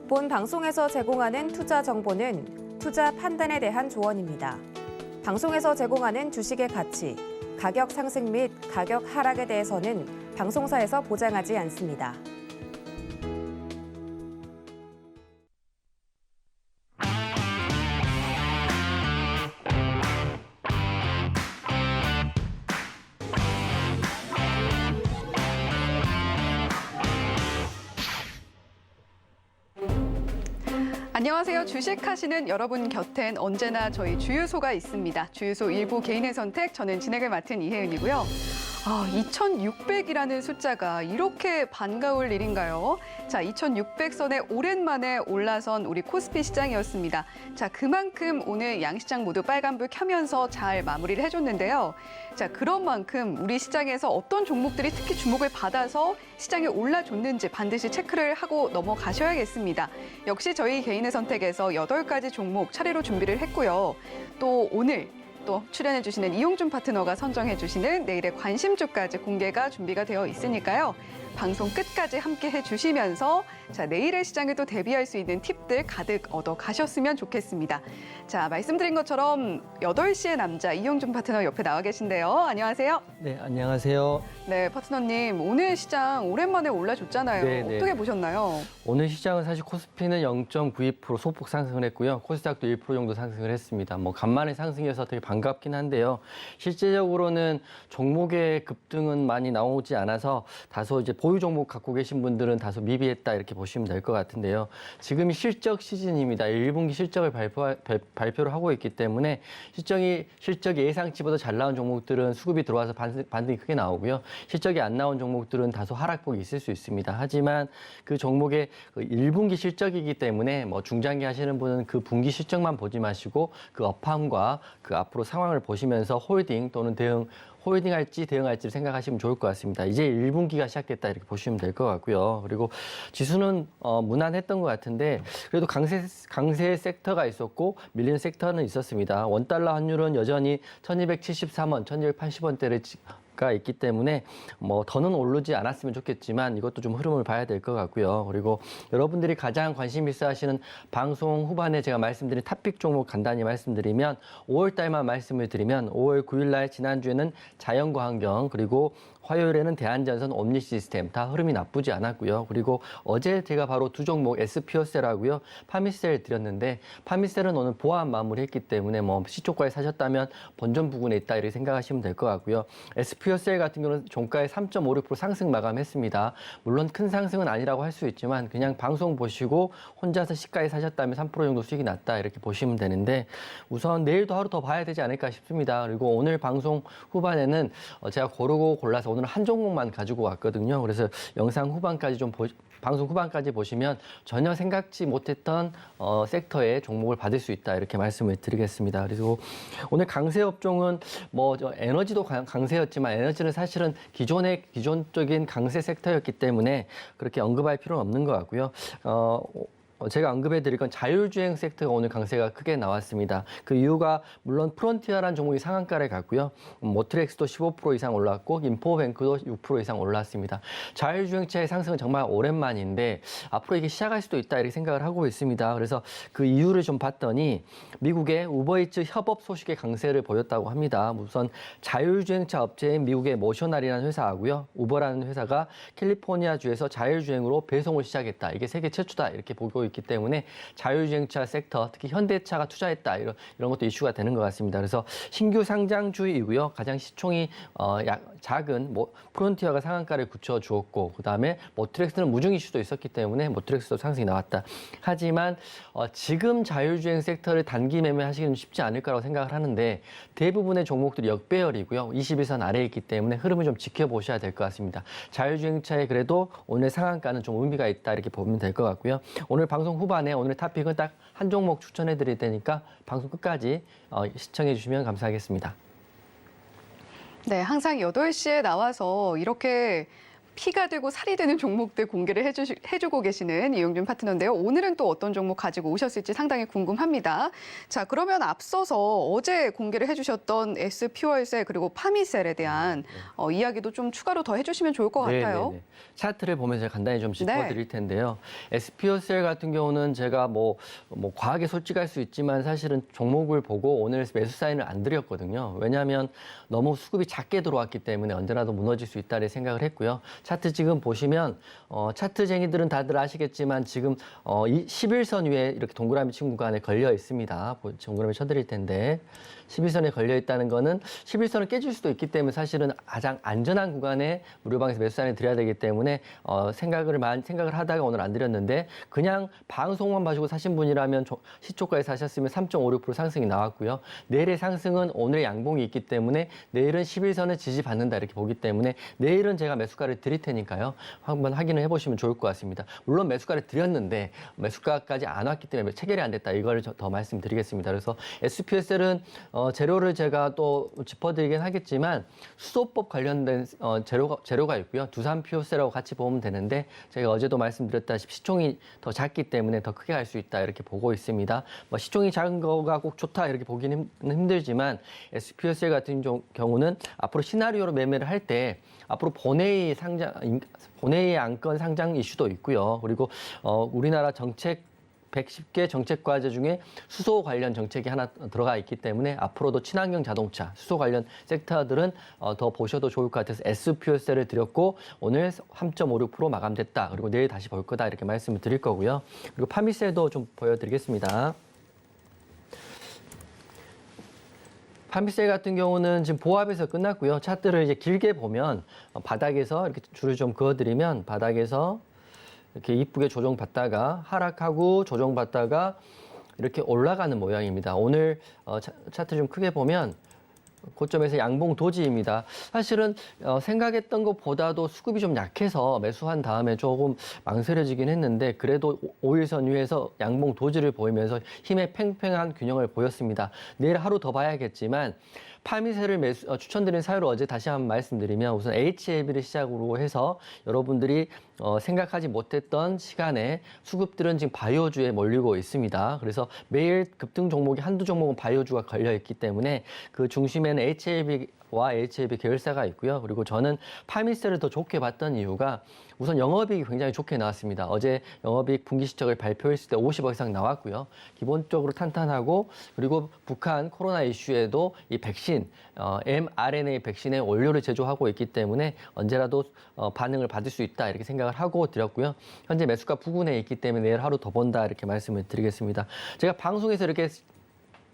본 방송에서 제공하는 투자 정보는 투자 판단에 대한 조언입니다. 방송에서 제공하는 주식의 가치, 가격 상승 및 가격 하락에 대해서는 방송사에서 보장하지 않습니다. 안녕하세요. 주식하시는 여러분 곁엔 언제나 저희 주유소가 있습니다. 주유소 일부 개인의 선택, 저는 진행을 맡은 이혜은이고요. 2,600이라는 숫자가 이렇게 반가울 일인가요? 자, 2,600선에 오랜만에 올라선 우리 코스피 시장이었습니다. 자, 그만큼 오늘 양시장 모두 빨간불 켜면서 잘 마무리를 해줬는데요. 자, 그런 만큼 우리 시장에서 어떤 종목들이 특히 주목을 받아서 시장에 올라줬는지 반드시 체크를 하고 넘어가셔야겠습니다. 역시 저희 개인의 선택에서 8가지 종목 차례로 준비를 했고요. 또 오늘 또 출연해주시는 이용준 파트너가 선정해주시는 내일의 관심주까지 공개가 준비가 되어 있으니까요. 방송 끝까지 함께 해주시면서 자, 내일의 시장에 또 대비할 수 있는 팁들 가득 얻어 가셨으면 좋겠습니다. 자, 말씀드린 것처럼 8시의 남자 이용준 파트너 옆에 나와 계신데요. 안녕하세요. 네, 안녕하세요. 네, 파트너님. 오늘 시장 오랜만에 올라줬잖아요. 네. 어떻게 보셨나요? 오늘 시장은 사실 코스피는 0.92% 소폭 상승을 했고요. 코스닥도 1% 정도 상승을 했습니다. 간만에 상승이어서 되게 반갑긴 한데요. 실제적으로는 종목의 급등은 많이 나오지 않아서 다소 이제 보유 종목 갖고 계신 분들은 다소 미비했다 이렇게 보시면 될 것 같은데요. 지금이 실적 시즌입니다. 1분기 실적을 발표를 하고 있기 때문에 실적이 예상치보다 잘 나온 종목들은 수급이 들어와서 반등이 크게 나오고요. 실적이 안 나온 종목들은 다소 하락폭이 있을 수 있습니다. 하지만 그 종목의 1분기 실적이기 때문에 중장기 하시는 분은 그 분기 실적만 보지 마시고 그 업황과 그 앞으로 상황을 보시면서 홀딩 또는 홀딩할지 대응할지 생각하시면 좋을 것 같습니다. 이제 1분기가 시작됐다 이렇게 보시면 될 것 같고요. 그리고 지수는 무난했던 것 같은데 그래도 강세 섹터가 있었고 밀리는 섹터는 있었습니다. 원달러 환율은 여전히 1273원, 1280원대를 가 있기 때문에 더는 오르지 않았으면 좋겠지만 이것도 좀 흐름을 봐야 될 것 같고요. 그리고 여러분들이 가장 관심 있어 하시는 방송 후반에 제가 말씀드린 탑픽 종목 간단히 말씀드리면 5월 달만 말씀을 드리면 5월 9일 날 지난주에는 자연과 환경 그리고 화요일에는 대한전선 옴니시스템 다 흐름이 나쁘지 않았고요. 그리고 어제 제가 바로 두 종목 SPO셀하고요. 파미셀 드렸는데 파미셀은 오늘 보합 마무리했기 때문에 시초가에 사셨다면 본전 부근에 있다 이렇게 생각하시면 될 것 같고요. SPO셀 같은 경우는 종가에 3.56% 상승 마감했습니다. 물론 큰 상승은 아니라고 할 수 있지만 그냥 방송 보시고 혼자서 시가에 사셨다면 3% 정도 수익이 났다 이렇게 보시면 되는데 우선 내일도 하루 더 봐야 되지 않을까 싶습니다. 그리고 오늘 방송 후반에는 제가 고르고 골라서 오늘 한 종목만 가지고 왔거든요. 그래서 영상 후반까지 방송 후반까지 보시면 전혀 생각지 못했던 섹터의 종목을 받을 수 있다 이렇게 말씀을 드리겠습니다. 그리고 오늘 강세 업종은 에너지도 강세였지만 에너지는 사실은 기존적인 강세 섹터였기 때문에 그렇게 언급할 필요는 없는 것 같고요. 제가 언급해드릴 건 자율주행 섹터가 오늘 강세가 크게 나왔습니다. 그 이유가 물론 프론티어라는 종목이 상한가를 갔고요. 모트렉스도 15% 이상 올랐고 인포뱅크도 6% 이상 올랐습니다. 자율주행차의 상승은 정말 오랜만인데 앞으로 이게 시작할 수도 있다 이렇게 생각을 하고 있습니다. 그래서 그 이유를 좀 봤더니 미국의 우버이츠 협업 소식의 강세를 보였다고 합니다. 우선 자율주행차 업체인 미국의 모셔널이라는 회사하고요. 우버라는 회사가 캘리포니아주에서 자율주행으로 배송을 시작했다. 이게 세계 최초다 이렇게 보고 있기 때문에 자율주행차 섹터, 특히 현대차가 투자했다 이런 것도 이슈가 되는 것 같습니다. 그래서 신규 상장주이고요. 가장 시총이 작은 프론티어가 상한가를 굳혀주었고 그다음에 모트렉스는 무중 이슈도 있었기 때문에 모트렉스도 상승이 나왔다. 하지만 지금 자율주행 섹터를 단기 매매하시기는 쉽지 않을 거라고 생각을 하는데 대부분의 종목들이 역배열이고요. 21선 아래에 있기 때문에 흐름을 좀 지켜보셔야 될 것 같습니다. 자율주행차에 그래도 오늘 상한가는 좀 의미가 있다 이렇게 보면 될 것 같고요. 오늘 방송 후반에 오늘 탑픽은 딱 한 종목 추천해 드릴 테니까 방송 끝까지 시청해 주시면 감사하겠습니다. 네, 항상 8시에 나와서 이렇게 피가 되고 살이 되는 종목들 공개를 해주고 계시는 이용준 파트너인데요. 오늘은 또 어떤 종목 가지고 오셨을지 상당히 궁금합니다. 자, 그러면 앞서서 어제 공개를 해주셨던 SP월세 그리고 파미셀에 대한 이야기도 좀 추가로 더 해주시면 좋을 것 같아요. 네네네. 차트를 보면서 간단히 좀 짚어드릴 텐데요. SPOCL 같은 경우는 제가 뭐 과하게 솔직할 수 있지만 사실은 종목을 보고 오늘 매수 사인을 안 드렸거든요. 왜냐하면 너무 수급이 작게 들어왔기 때문에 언제라도 무너질 수 있다는 생각을 했고요. 차트 지금 보시면 차트쟁이들은 다들 아시겠지만 지금 이 11선 위에 이렇게 동그라미 친 구간에 걸려 있습니다. 동그라미 쳐드릴 텐데 11선에 걸려 있다는 거는 11선을 깨질 수도 있기 때문에 사실은 가장 안전한 구간에 무료방에서 매수 사인을 드려야 되기 때문에 생각을 하다가 오늘 안 드렸는데 그냥 방송만 봐주고 사신 분이라면 시초가에 사셨으면 3.56% 상승이 나왔고요. 내일의 상승은 오늘의 양봉이 있기 때문에 내일은 11선을 지지받는다 이렇게 보기 때문에 내일은 제가 매수가를 드릴 테니까요. 한번 확인을 해보시면 좋을 것 같습니다. 물론 매수가를 드렸는데 매수가까지 안 왔기 때문에 체결이 안 됐다. 이걸 더 말씀드리겠습니다. 그래서 SPSL은 재료를 제가 또 짚어드리긴 하겠지만 수소법 관련된 재료가 있고요. 두산 피오세라고 같이 보면 되는데 제가 어제도 말씀드렸다시피 시총이 더 작기 때문에 더 크게 갈 수 있다 이렇게 보고 있습니다. 시총이 작은 거가 꼭 좋다 이렇게 보기는 힘들지만 SPSL 같은 경우는 앞으로 시나리오로 매매를 할 때 앞으로 본회의 안건 상장 이슈도 있고요. 그리고 우리나라 정책 110개 정책 과제 중에 수소 관련 정책이 하나 들어가 있기 때문에 앞으로도 친환경 자동차, 수소 관련 섹터들은 더 보셔도 좋을 것 같아서 SPSL을 드렸고 오늘 3.56% 마감됐다. 그리고 내일 다시 볼 거다 이렇게 말씀을 드릴 거고요. 그리고 파미셀도 좀 보여드리겠습니다. 파미셀 같은 경우는 지금 보합에서 끝났고요. 차트를 이제 길게 보면 바닥에서 이렇게 줄을 좀 그어드리면 바닥에서 이렇게 이쁘게 조정받다가 하락하고 조정받다가 이렇게 올라가는 모양입니다. 오늘 차트 좀 크게 보면 고점에서 양봉 도지입니다. 사실은 생각했던 것보다도 수급이 좀 약해서 매수한 다음에 조금 망설여지긴 했는데 그래도 5일선 위에서 양봉 도지를 보이면서 힘의 팽팽한 균형을 보였습니다. 내일 하루 더 봐야겠지만 파미셀을 추천드린 사유를 어제 다시 한번 말씀드리면 우선 HLB를 시작으로 해서 여러분들이 생각하지 못했던 시간에 수급들은 지금 바이오주에 몰리고 있습니다. 그래서 매일 급등 종목이 한두 종목은 바이오주가 걸려 있기 때문에 그 중심에는 HLB와 HLB 계열사가 있고요. 그리고 저는 파미셀을 더 좋게 봤던 이유가 우선 영업이익이 굉장히 좋게 나왔습니다. 어제 영업이익 분기 실적을 발표했을 때 50억 이상 나왔고요. 기본적으로 탄탄하고 그리고 북한 코로나 이슈에도 이 백신, mRNA 백신의 원료를 제조하고 있기 때문에 언제라도 반응을 받을 수 있다 이렇게 생각을 하고 드렸고요. 현재 매수가 부근에 있기 때문에 내일 하루 더 본다 이렇게 말씀을 드리겠습니다. 제가 방송에서 이렇게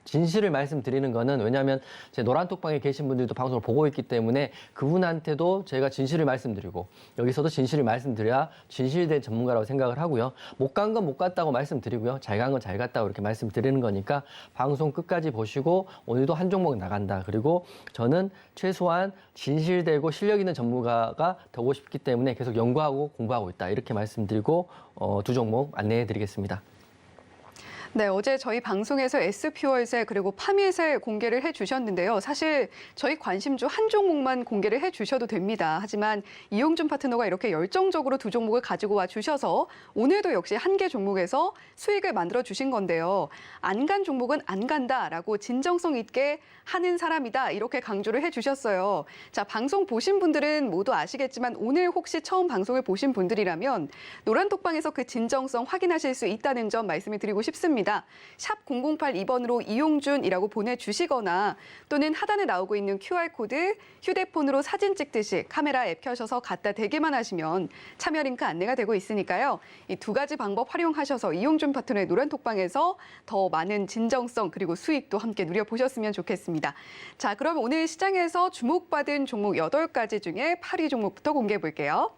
진실을 말씀드리는 거는 왜냐하면 제 노란톡방에 계신 분들도 방송을 보고 있기 때문에 그분한테도 제가 진실을 말씀드리고 여기서도 진실을 말씀드려야 진실된 전문가라고 생각을 하고요. 못 간 건 못 갔다고 말씀드리고요. 잘 간 건 잘 갔다고 이렇게 말씀드리는 거니까 방송 끝까지 보시고 오늘도 한 종목 나간다. 그리고 저는 최소한 진실되고 실력 있는 전문가가 되고 싶기 때문에 계속 연구하고 공부하고 있다. 이렇게 말씀드리고 두 종목 안내해 드리겠습니다. 네, 어제 저희 방송에서 SP월세 그리고 파미셀 공개를 해주셨는데요. 사실 저희 관심주 한 종목만 공개를 해주셔도 됩니다. 하지만 이용준 파트너가 이렇게 열정적으로 두 종목을 가지고 와 주셔서 오늘도 역시 한 개 종목에서 수익을 만들어 주신 건데요. 안 간 종목은 안 간다라고 진정성 있게 하는 사람이다 이렇게 강조를 해주셨어요. 자, 방송 보신 분들은 모두 아시겠지만 오늘 혹시 처음 방송을 보신 분들이라면 노란톡방에서 그 진정성 확인하실 수 있다는 점 말씀을 드리고 싶습니다. 샵 0082번으로 이용준이라고 보내주시거나 또는 하단에 나오고 있는 QR코드 휴대폰으로 사진 찍듯이 카메라 앱 켜셔서 갖다 대기만 하시면 참여 링크 안내가 되고 있으니까요. 이 두 가지 방법 활용하셔서 이용준 파트너의 노란톡방에서 더 많은 진정성 그리고 수익도 함께 누려보셨으면 좋겠습니다. 자, 그럼 오늘 시장에서 주목받은 종목 8가지 중에 8위 종목부터 공개해 볼게요.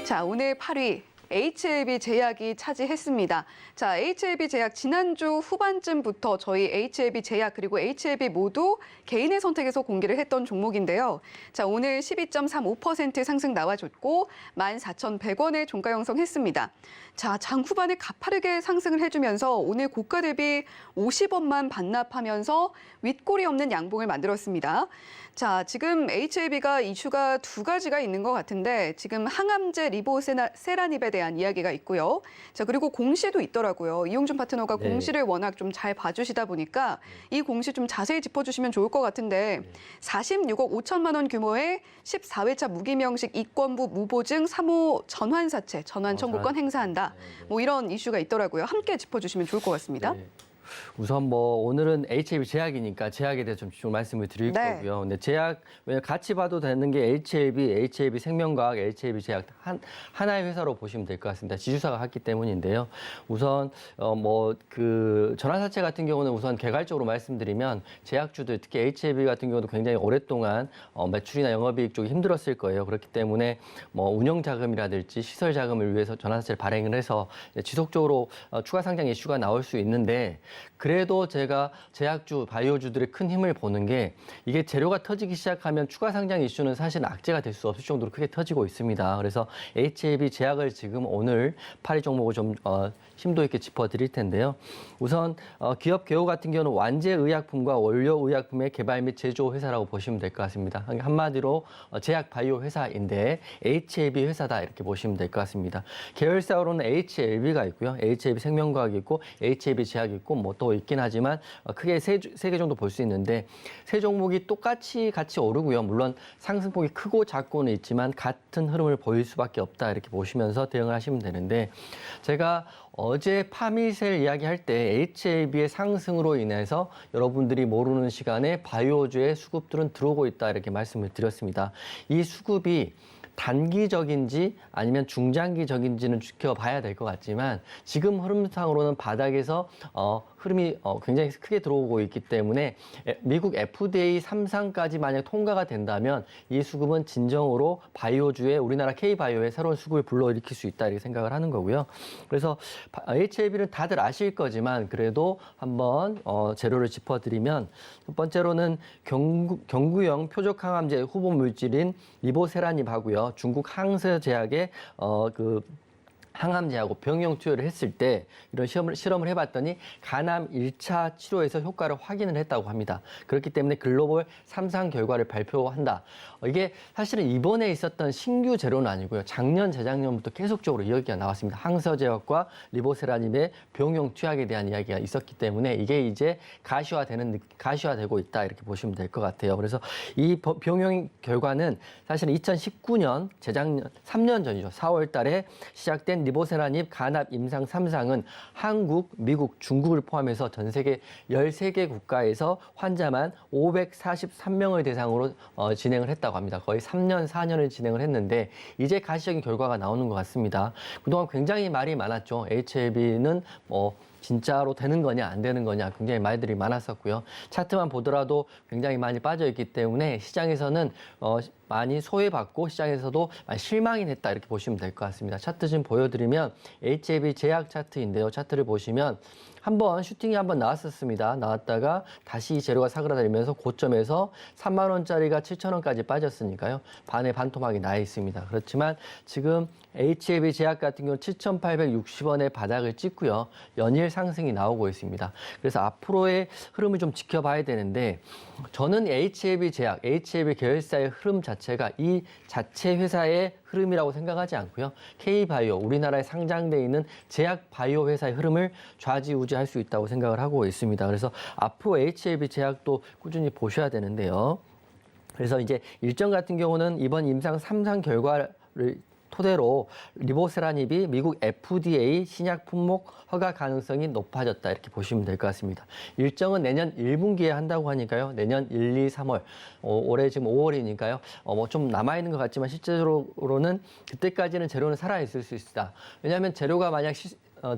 자, 오늘 8위. HLB 제약이 차지했습니다. 자, HLB 제약 지난주 후반쯤부터 저희 HLB 제약 그리고 HLB 모두 개인의 선택에서 공개를 했던 종목인데요. 자, 오늘 12.35% 상승 나와줬고 14,100원에 종가 형성했습니다. 자, 장 후반에 가파르게 상승을 해주면서 오늘 고가 대비 50원만 반납하면서 윗골이 없는 양봉을 만들었습니다. 자, 지금 HLB가 이슈가 두 가지가 있는 것 같은데 지금 항암제 리보세라닙에 대한 이야기가 있고요. 자, 그리고 공시도 있더라고요. 이용준 파트너가 네. 공시를 워낙 좀 잘 봐주시다 보니까 이 공시 좀 자세히 짚어주시면 좋을 것 같은데 46억 5천만 원 규모의 14회차 무기명식 이권부 무보증 3호 전환사채, 전환 청구권 행사한다. 뭐 이런 이슈가 있더라고요. 함께 짚어주시면 좋을 것 같습니다. 네. 우선 뭐 오늘은 HLB 제약이니까 제약에 대해서 좀 집중 말씀을 드릴 네. 거고요. 근데 제약 왜냐면 같이 봐도 되는 게 HLB 생명과학, HLB 제약 하나의 회사로 보시면 될 것 같습니다. 지주사가 같기 때문인데요. 우선 뭐 그 전환사채 같은 경우는 우선 개괄적으로 말씀드리면 제약주들 특히 HLB 같은 경우도 굉장히 오랫동안 매출이나 영업이익 쪽이 힘들었을 거예요. 그렇기 때문에 뭐 운영 자금이라든지 시설 자금을 위해서 전환사채를 발행을 해서 지속적으로 추가 상장 이슈가 나올 수 있는데. 그래도 제가 제약주, 바이오주들의 큰 힘을 보는 게 이게 재료가 터지기 시작하면 추가 상장 이슈는 사실 악재가 될 수 없을 정도로 크게 터지고 있습니다. 그래서 HLB 제약을 지금 오늘 파리 종목을 좀 심도 있게 짚어드릴 텐데요. 우선 기업 개요 같은 경우는 완제 의약품과 원료 의약품의 개발 및 제조 회사라고 보시면 될 것 같습니다. 한마디로 제약 바이오 회사인데 HLB 회사다 이렇게 보시면 될 것 같습니다. 계열사로는 HLB가 있고요. HLB 생명과학이 있고 HLB 제약이 있고 뭐 또 있긴 하지만 크게 세 개 정도 볼 수 있는데 세 종목이 똑같이 같이 오르고요. 물론 상승폭이 크고 작고는 있지만 같은 흐름을 보일 수밖에 없다 이렇게 보시면서 대응을 하시면 되는데 제가 어제 파미셀 이야기할 때 HLB의 상승으로 인해서 여러분들이 모르는 시간에 바이오주의 수급들은 들어오고 있다 이렇게 말씀을 드렸습니다. 이 수급이 단기적인지 아니면 중장기적인지는 지켜봐야 될 것 같지만 지금 흐름상으로는 바닥에서 흐름이 굉장히 크게 들어오고 있기 때문에 미국 FDA 3상까지 만약 통과가 된다면 이 수급은 진정으로 바이오주의 우리나라 K바이오의 새로운 수급을 불러일으킬 수 있다 이렇게 생각을 하는 거고요. 그래서 HLB는 다들 아실 거지만 그래도 한번 재료를 짚어드리면 첫 번째로는 경구용 표적항암제 후보 물질인 리보세라닙하고요. 중국 항서제약의 항암제하고 병용 투여를 했을 때 이런 실험을 해봤더니 간암 1차 치료에서 효과를 확인을 했다고 합니다. 그렇기 때문에 글로벌 3상 결과를 발표한다. 이게 사실은 이번에 있었던 신규 재료는 아니고요. 작년, 재작년부터 계속적으로 이야기가 나왔습니다. 항서제약과 리보세라닙의 병용 투약에 대한 이야기가 있었기 때문에 이게 이제 가시화되고 있다 이렇게 보시면 될 것 같아요. 그래서 이 병용 결과는 사실은 2019년, 재작년 3년 전이죠. 4월 달에 시작된 리보세라닙 간암 임상 3상은 한국, 미국, 중국을 포함해서 전 세계 13개 국가에서 환자만 543명을 대상으로 진행을 했다고 합니다. 거의 3년, 4년을 진행을 했는데 이제 가시적인 결과가 나오는 것 같습니다. 그동안 굉장히 말이 많았죠. HLB는 진짜로 되는 거냐 안 되는 거냐 굉장히 말들이 많았었고요. 차트만 보더라도 굉장히 많이 빠져있기 때문에 시장에서는 많이 소외받고 시장에서도 많이 실망이 됐다 이렇게 보시면 될 것 같습니다. 차트 좀 보여드리면 HLB 제약 차트인데요. 차트를 보시면 한번 슈팅이 한번 나왔었습니다. 나왔다가 다시 재료가 사그라들면서 고점에서 3만 원짜리가 7천 원까지 빠졌으니까요. 반의 반토막이 나 있습니다. 그렇지만 지금 HLB 제약 같은 경우는 7,860원의 바닥을 찍고요. 연일 상승이 나오고 있습니다. 그래서 앞으로의 흐름을 좀 지켜봐야 되는데 저는 HLB 제약, HLB 계열사의 흐름 자체가 이 자체 회사의 흐름이라고 생각하지 않고요. K바이오, 우리나라에 상장돼 있는 제약 바이오 회사의 흐름을 좌지우지할 수 있다고 생각을 하고 있습니다. 그래서 앞으로 HLB 제약도 꾸준히 보셔야 되는데요. 그래서 이제 일정 같은 경우는 이번 임상 3상 결과를 토대로 리보세라닙이 미국 FDA 신약 품목 허가 가능성이 높아졌다 이렇게 보시면 될 것 같습니다. 일정은 내년 1분기에 한다고 하니까요. 내년 1, 2, 3월 올해 지금 5월이니까요. 뭐 좀 남아 있는 것 같지만 실제로는 그때까지는 재료는 살아 있을 수 있다. 왜냐하면 재료가 만약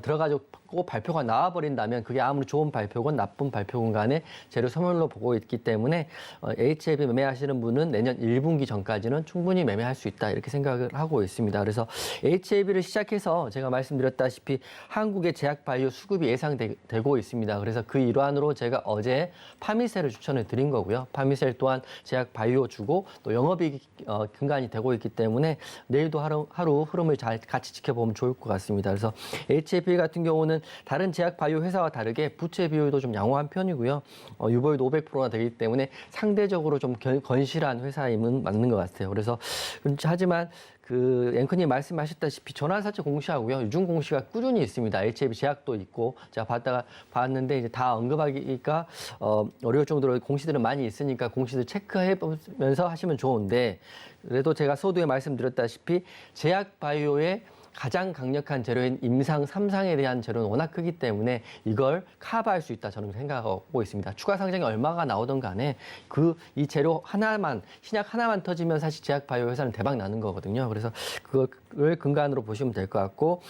들어가지고 발표가 나와버린다면 그게 아무리 좋은 발표건 나쁜 발표건 간에 재료 소멸로 보고 있기 때문에 HLB 매매하시는 분은 내년 1분기 전까지는 충분히 매매할 수 있다 이렇게 생각을 하고 있습니다. 그래서 HLB를 시작해서 제가 말씀드렸다시피 한국의 제약바이오 수급이 예상되고 있습니다. 그래서 그 일환으로 제가 어제 파미셀을 추천을 드린 거고요. 파미셀 또한 제약바이오주고 또 영업이익 근간이 되고 있기 때문에 내일도 하루 흐름을 잘 같이 지켜보면 좋을 것 같습니다. 그래서 HLB 같은 경우는 다른 제약바이오 회사와 다르게 부채 비율도 좀 양호한 편이고요. 유보율도 500%나 되기 때문에 상대적으로 좀 건실한 회사임은 맞는 것 같아요. 그래서 하지만 그 앵커님 말씀하셨다시피 전환사채 공시하고요. 유증 공시가 꾸준히 있습니다. HLB 제약도 있고 제가 봤는데 이제 다 언급하기가 어려울 정도로 공시들은 많이 있으니까 공시들 체크해 보면서 하시면 좋은데 그래도 제가 서두에 말씀드렸다시피 제약 바이오의 가장 강력한 재료인 임상 3상에 대한 재료는 워낙 크기 때문에 이걸 커버할 수 있다 저는 생각하고 있습니다. 추가 상장이 얼마가 나오든 간에 이 재료 하나만 신약 하나만 터지면 사실 제약 바이오 회사는 대박 나는 거거든요. 그래서 그걸 근간으로 보시면 될 것 같고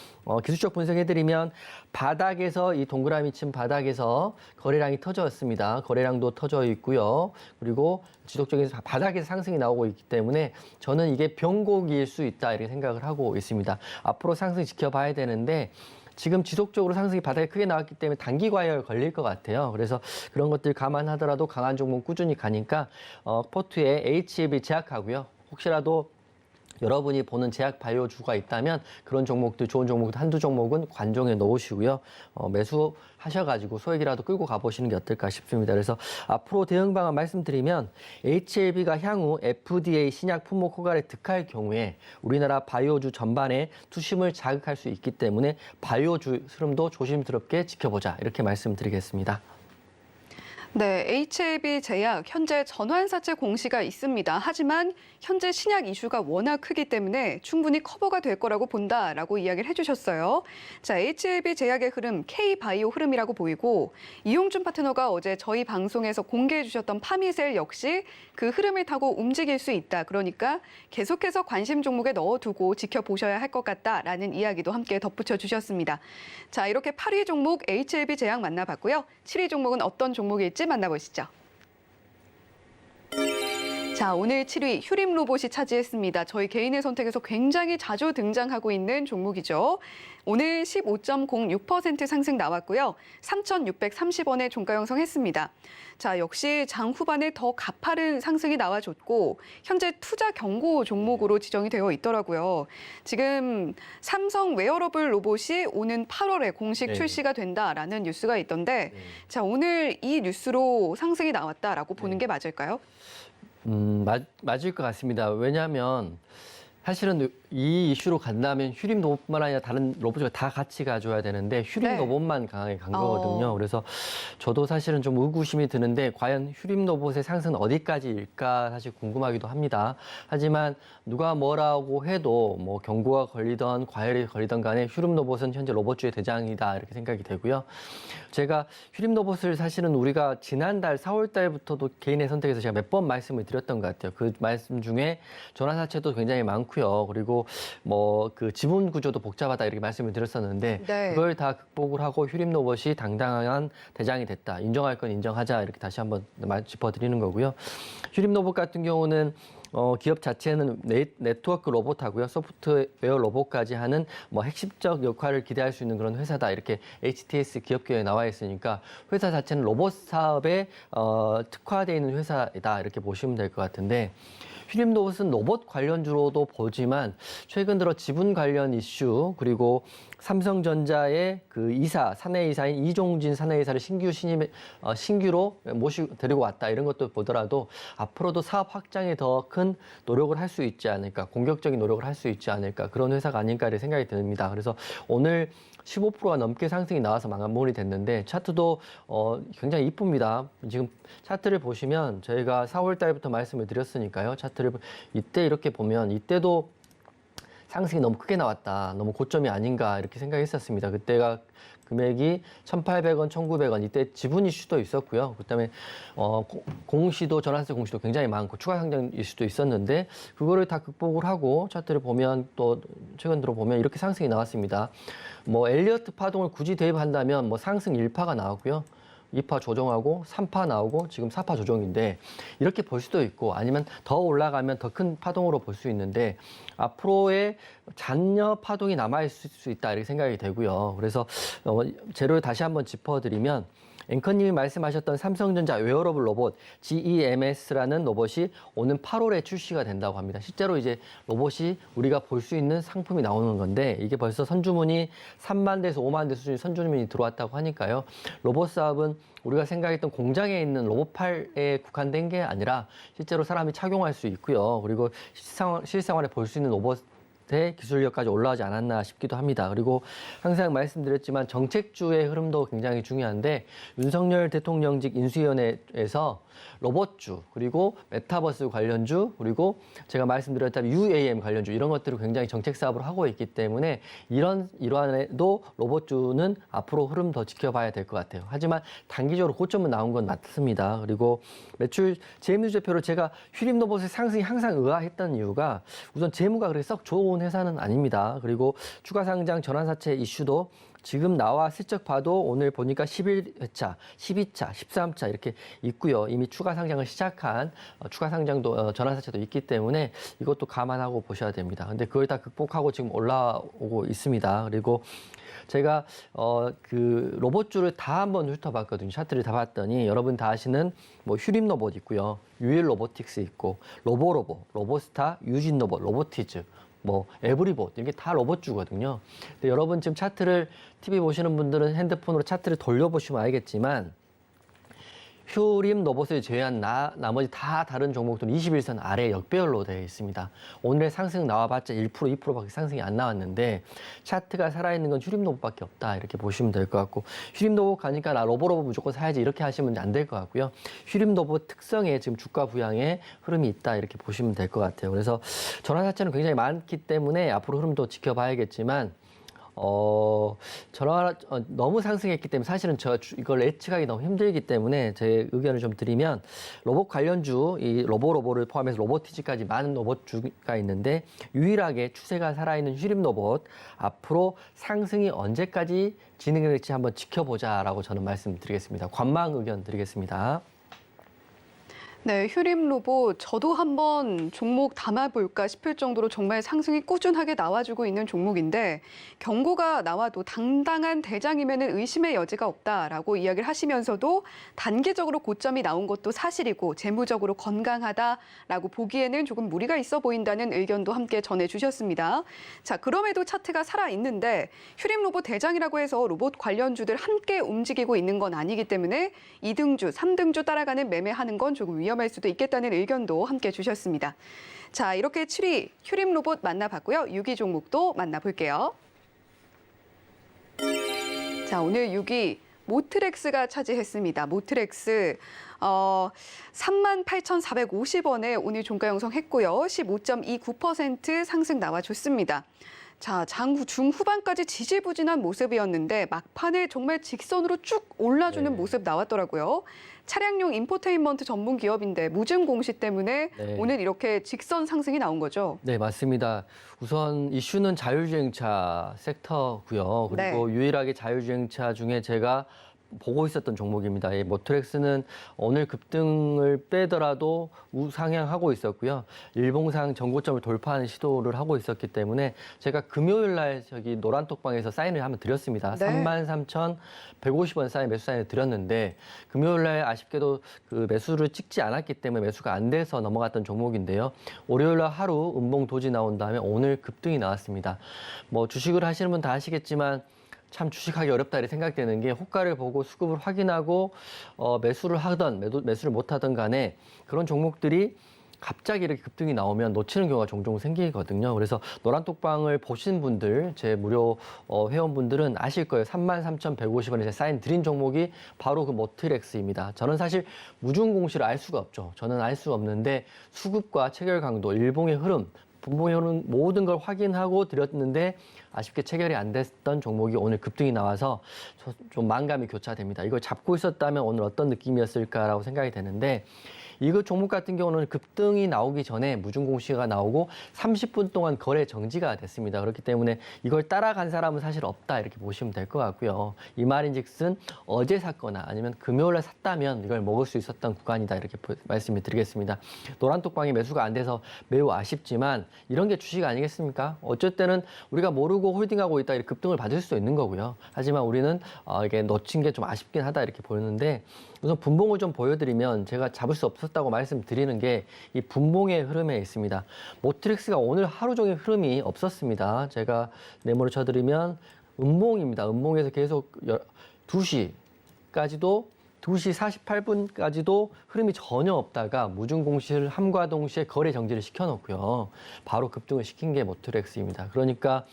기술적 분석해드리면 바닥에서 이 동그라미 친 바닥에서 거래량이 터졌습니다. 거래량도 터져 있고요. 그리고 지속적인 바닥에서 상승이 나오고 있기 때문에 저는 이게 병곡일 수 있다 이렇게 생각을 하고 있습니다. 앞으로 상승 지켜봐야 되는데 지금 지속적으로 상승이 바닥에 크게 나왔기 때문에 단기 과열 걸릴 것 같아요. 그래서 그런 것들 감안하더라도 강한 종목 꾸준히 가니까 포트에 HLB 제약하고요. 혹시라도 여러분이 보는 제약 바이오주가 있다면 그런 종목들, 좋은 종목들 한두 종목은 관종에 넣으시고요. 매수하셔가지고 소액이라도 끌고 가보시는 게 어떨까 싶습니다. 그래서 앞으로 대응 방안 말씀드리면 HLB가 향후 FDA 신약 품목 허가를 득할 경우에 우리나라 바이오주 전반에 투심을 자극할 수 있기 때문에 바이오주 흐름도 조심스럽게 지켜보자 이렇게 말씀드리겠습니다. 네, HLB 제약 현재 전환사채 공시가 있습니다. 하지만 현재 신약 이슈가 워낙 크기 때문에 충분히 커버가 될 거라고 본다라고 이야기를 해주셨어요. 자, HLB 제약의 흐름, K바이오 흐름이라고 보이고 이용준 파트너가 어제 저희 방송에서 공개해 주셨던 파미셀 역시 그 흐름을 타고 움직일 수 있다. 그러니까 계속해서 관심 종목에 넣어두고 지켜보셔야 할 것 같다라는 이야기도 함께 덧붙여 주셨습니다. 자, 이렇게 8위 종목 HLB 제약 만나봤고요. 7위 종목은 어떤 종목일지 만나보시죠. 자, 오늘 7위 휴림 로봇이 차지했습니다. 저희 개인의 선택에서 굉장히 자주 등장하고 있는 종목이죠. 오늘 15.06% 상승 나왔고요. 3,630원에 종가 형성했습니다. 자, 역시 장 후반에 더 가파른 상승이 나와줬고 현재 투자 경고 종목으로 지정이 되어 있더라고요. 지금 삼성 웨어러블 로봇이 오는 8월에 공식 출시가 된다라는 뉴스가 있던데 자, 오늘 이 뉴스로 상승이 나왔다라고 보는 게 맞을까요? 맞을 것 같습니다. 왜냐하면 사실은 이 이슈로 간다면 휴림 로봇뿐만 아니라 다른 로봇을 다 같이 가져야 되는데 휴림 로봇만 강하게 간 거거든요. 그래서 저도 사실은 좀 의구심이 드는데 과연 휴림 로봇의 상승은 어디까지일까 사실 궁금하기도 합니다. 하지만 누가 뭐라고 해도 뭐 경고가 걸리던 과열이 걸리던 간에 휴림 로봇은 현재 로봇주의 대장이다 이렇게 생각이 되고요. 제가 휴림 로봇을 사실은 우리가 지난달 4월 달부터도 개인의 선택에서 제가 몇 번 말씀을 드렸던 것 같아요. 그 말씀 중에 전환사채도 굉장히 많고요. 그리고 뭐 그 지분 구조도 복잡하다 이렇게 말씀을 드렸었는데 그걸 다 극복을 하고 휴림 로봇이 당당한 대장이 됐다. 인정할 건 인정하자 이렇게 다시 한번 짚어드리는 거고요. 휴림 로봇 같은 경우는 기업 자체는 네트워크 로봇하고요. 소프트웨어 로봇까지 하는 뭐 핵심적 역할을 기대할 수 있는 그런 회사다. 이렇게 HTS 기업계에 나와 있으니까 회사 자체는 로봇 사업에 특화되어 있는 회사이다. 이렇게 보시면 될 것 같은데 휴림 로봇은 로봇 관련주로도 보지만 최근 들어 지분 관련 이슈 그리고 삼성전자의 그 사내이사인 이종진 사내이사를 신규로 데리고 왔다 이런 것도 보더라도 앞으로도 사업 확장에 더 큰 노력을 할 수 있지 않을까 공격적인 노력을 할 수 있지 않을까 그런 회사가 아닐까 생각이 듭니다. 그래서 오늘 15%가 넘게 상승이 나와서 마무리 됐는데 차트도 굉장히 이쁩니다. 지금 차트를 보시면 저희가 4월 달부터 말씀을 드렸으니까요. 차트를 이때 이렇게 보면 이때도 상승이 너무 크게 나왔다. 너무 고점이 아닌가 이렇게 생각했었습니다. 그때가 금액이 1,800원, 1,900원 이때 지분 이슈도 있었고요. 그다음에 공시도 전환세 공시도 굉장히 많고 추가 상장 이슈도 있었는데 그거를 다 극복을 하고 차트를 보면 또 최근 들어 보면 이렇게 상승이 나왔습니다. 뭐 엘리어트 파동을 굳이 대입한다면 뭐 상승 1파가 나왔고요. 2파 조정하고 3파 나오고 지금 4파 조정인데 이렇게 볼 수도 있고 아니면 더 올라가면 더 큰 파동으로 볼 수 있는데 앞으로의 잔여 파동이 남아있을 수 있다 이렇게 생각이 되고요. 그래서 재료를 다시 한번 짚어드리면 앵커님이 말씀하셨던 삼성전자 웨어러블 로봇 GEMS라는 로봇이 오는 8월에 출시가 된다고 합니다. 실제로 이제 로봇이 우리가 볼 수 있는 상품이 나오는 건데 이게 벌써 선주문이 3만 대에서 5만 대 수준의 선주문이 들어왔다고 하니까요. 로봇 사업은 우리가 생각했던 공장에 있는 로봇팔에 국한된 게 아니라 실제로 사람이 착용할 수 있고요. 그리고 실생활에 볼 수 있는 로봇 기술력까지 올라가지 않았나 싶기도 합니다. 그리고 항상 말씀드렸지만 정책주의 흐름도 굉장히 중요한데 윤석열 대통령직 인수위원회에서 로봇주 그리고 메타버스 관련주 그리고 제가 말씀드렸다시피 UAM 관련주 이런 것들을 굉장히 정책 사업을 하고 있기 때문에 이런 일환에도 로봇주는 앞으로 흐름 더 지켜봐야 될 것 같아요. 하지만 단기적으로 고점은 나온 건 맞습니다. 그리고 매출 재무제표로 제가 휴림 로봇의 상승이 항상 의아했던 이유가 우선 재무가 그렇게 썩 좋은 회사는 아닙니다. 그리고 추가 상장 전환사채 이슈도 지금 나와 슬쩍 봐도 오늘 보니까 11회차, 12차, 13차 이렇게 있고요. 이미 추가 상장을 시작한 추가 상장도 전환사채도 있기 때문에 이것도 감안하고 보셔야 됩니다. 근데 그걸 다 극복하고 지금 올라오고 있습니다. 그리고 제가 그 로봇주를 다 한번 훑어봤거든요. 차트를 다 봤더니 여러분 다 아시는 뭐 휴림 로봇 있고요. 유일 로보틱스 있고 로보로보, 로보스타, 유진 로봇, 로보티즈 뭐 에브리봇 이게 다 로봇주거든요. 근데 여러분 지금 차트를 TV 보시는 분들은 핸드폰으로 차트를 돌려보시면 알겠지만 휴림 로봇을 제외한 나머지 다 다른 종목들은 21선 아래 역배열로 되어 있습니다. 오늘의 상승 나와봤자 1%, 2%밖에 상승이 안 나왔는데 차트가 살아있는 건 휴림 로봇밖에 없다 이렇게 보시면 될 것 같고 휴림 로봇 가니까 나 로봇 무조건 사야지 이렇게 하시면 안 될 것 같고요. 휴림 로봇 특성에 지금 주가 부양에 흐름이 있다 이렇게 보시면 될 것 같아요. 그래서 전환사채는 굉장히 많기 때문에 앞으로 흐름도 지켜봐야겠지만 너무 상승했기 때문에 사실은 이걸 예측하기 너무 힘들기 때문에 제 의견을 좀 드리면 로봇 관련주, 이 로보를 포함해서 로보티즈까지 많은 로봇주가 있는데 유일하게 추세가 살아있는 휴림 로봇 앞으로 상승이 언제까지 진행될지 한번 지켜보자라고 저는 말씀드리겠습니다. 관망 의견 드리겠습니다. 네, 휴림 로봇 저도 한번 종목 담아볼까 싶을 정도로 정말 상승이 꾸준하게 나와주고 있는 종목인데 경고가 나와도 당당한 대장이면은 의심의 여지가 없다라고 이야기를 하시면서도 단기적으로 고점이 나온 것도 사실이고 재무적으로 건강하다라고 보기에는 조금 무리가 있어 보인다는 의견도 함께 전해주셨습니다. 자, 그럼에도 차트가 살아있는데 휴림 로봇 대장이라고 해서 로봇 관련주들 함께 움직이고 있는 건 아니기 때문에 2등주, 3등주 따라가는 매매하는 건 조금 위험할 수도 있겠다는 의견도 함께 주셨습니다. 자, 이렇게 7위 휴림 로봇 만나봤고요. 6위 종목도 만나볼게요. 자, 오늘 6위 모트렉스가 차지했습니다. 모트렉스 38,450원에 오늘 종가 형성했고요. 15.29% 상승 나와줬습니다. 자, 중후반까지 지지부진한 모습이었는데 막판에 정말 직선으로 쭉 올라주는 모습 나왔더라고요. 차량용 인포테인먼트 전문 기업인데 무증 공시 때문에 오늘 이렇게 직선 상승이 나온 거죠. 네, 맞습니다. 우선 이슈는 자율주행차 섹터고요. 그리고 유일하게 자율주행차 중에 제가 보고 있었던 종목입니다. 이 모트렉스는 오늘 급등을 빼더라도 우상향하고 있었고요. 일봉상 전고점을 돌파하는 시도를 하고 있었기 때문에 제가 금요일 날 저기 노란톡방에서 사인을 한번 드렸습니다. 33,150원 사인 매수 사인을 드렸는데 금요일 날 아쉽게도 그 매수를 찍지 않았기 때문에 매수가 안 돼서 넘어갔던 종목인데요. 월요일 날 하루 음봉 도지 나온 다음에 오늘 급등이 나왔습니다. 뭐 주식을 하시는 분 다 아시겠지만 참 주식하기 어렵다 이렇게 생각되는 게 호가를 보고 수급을 확인하고 매수를 하던 매수를 못 하던 간에 그런 종목들이 갑자기 이렇게 급등이 나오면 놓치는 경우가 종종 생기거든요. 그래서 노란톡방을 보신 분들, 제 무료 회원분들은 아실 거예요. 33,150원에 제 사인 드린 종목이 바로 그 모트렉스입니다. 저는 사실 무중 공시를 알 수가 없죠. 저는 알 수가 없는데 수급과 체결 강도, 일봉의 흐름, 분봉의 흐름 모든 걸 확인하고 드렸는데 아쉽게 체결이 안 됐던 종목이 오늘 급등이 나와서 좀 만감이 교차됩니다. 이걸 잡고 있었다면 오늘 어떤 느낌이었을까라고 생각이 되는데 이거 종목 같은 경우는 급등이 나오기 전에 무중 공시가 나오고 30분 동안 거래 정지가 됐습니다. 그렇기 때문에 이걸 따라간 사람은 사실 없다 이렇게 보시면 될 것 같고요. 이 말인즉슨 어제 샀거나 아니면 금요일에 샀다면 이걸 먹을 수 있었던 구간이다 이렇게 말씀을 드리겠습니다. 노란톡방이 매수가 안 돼서 매우 아쉽지만 이런 게 주식 아니겠습니까? 어쩔 때는 우리가 모르고 홀딩하고 있다 이렇게 급등을 받을 수 있는 거고요. 하지만 우리는 이게 놓친 게 좀 아쉽긴 하다 이렇게 보였는데 우선 분봉을 좀 보여드리면 제가 잡을 수 없었다고 말씀드리는 게 이 분봉의 흐름에 있습니다. 모트렉스가 오늘 하루 종일 흐름이 없었습니다. 제가 네모를 쳐드리면 음봉입니다. 음봉에서 계속 2시까지도 2시 48분까지도 흐름이 전혀 없다가 무중 공시를 함과 동시에 거래 정지를 시켜놓고요. 바로 급등을 시킨 게 모트렉스입니다. 그러니까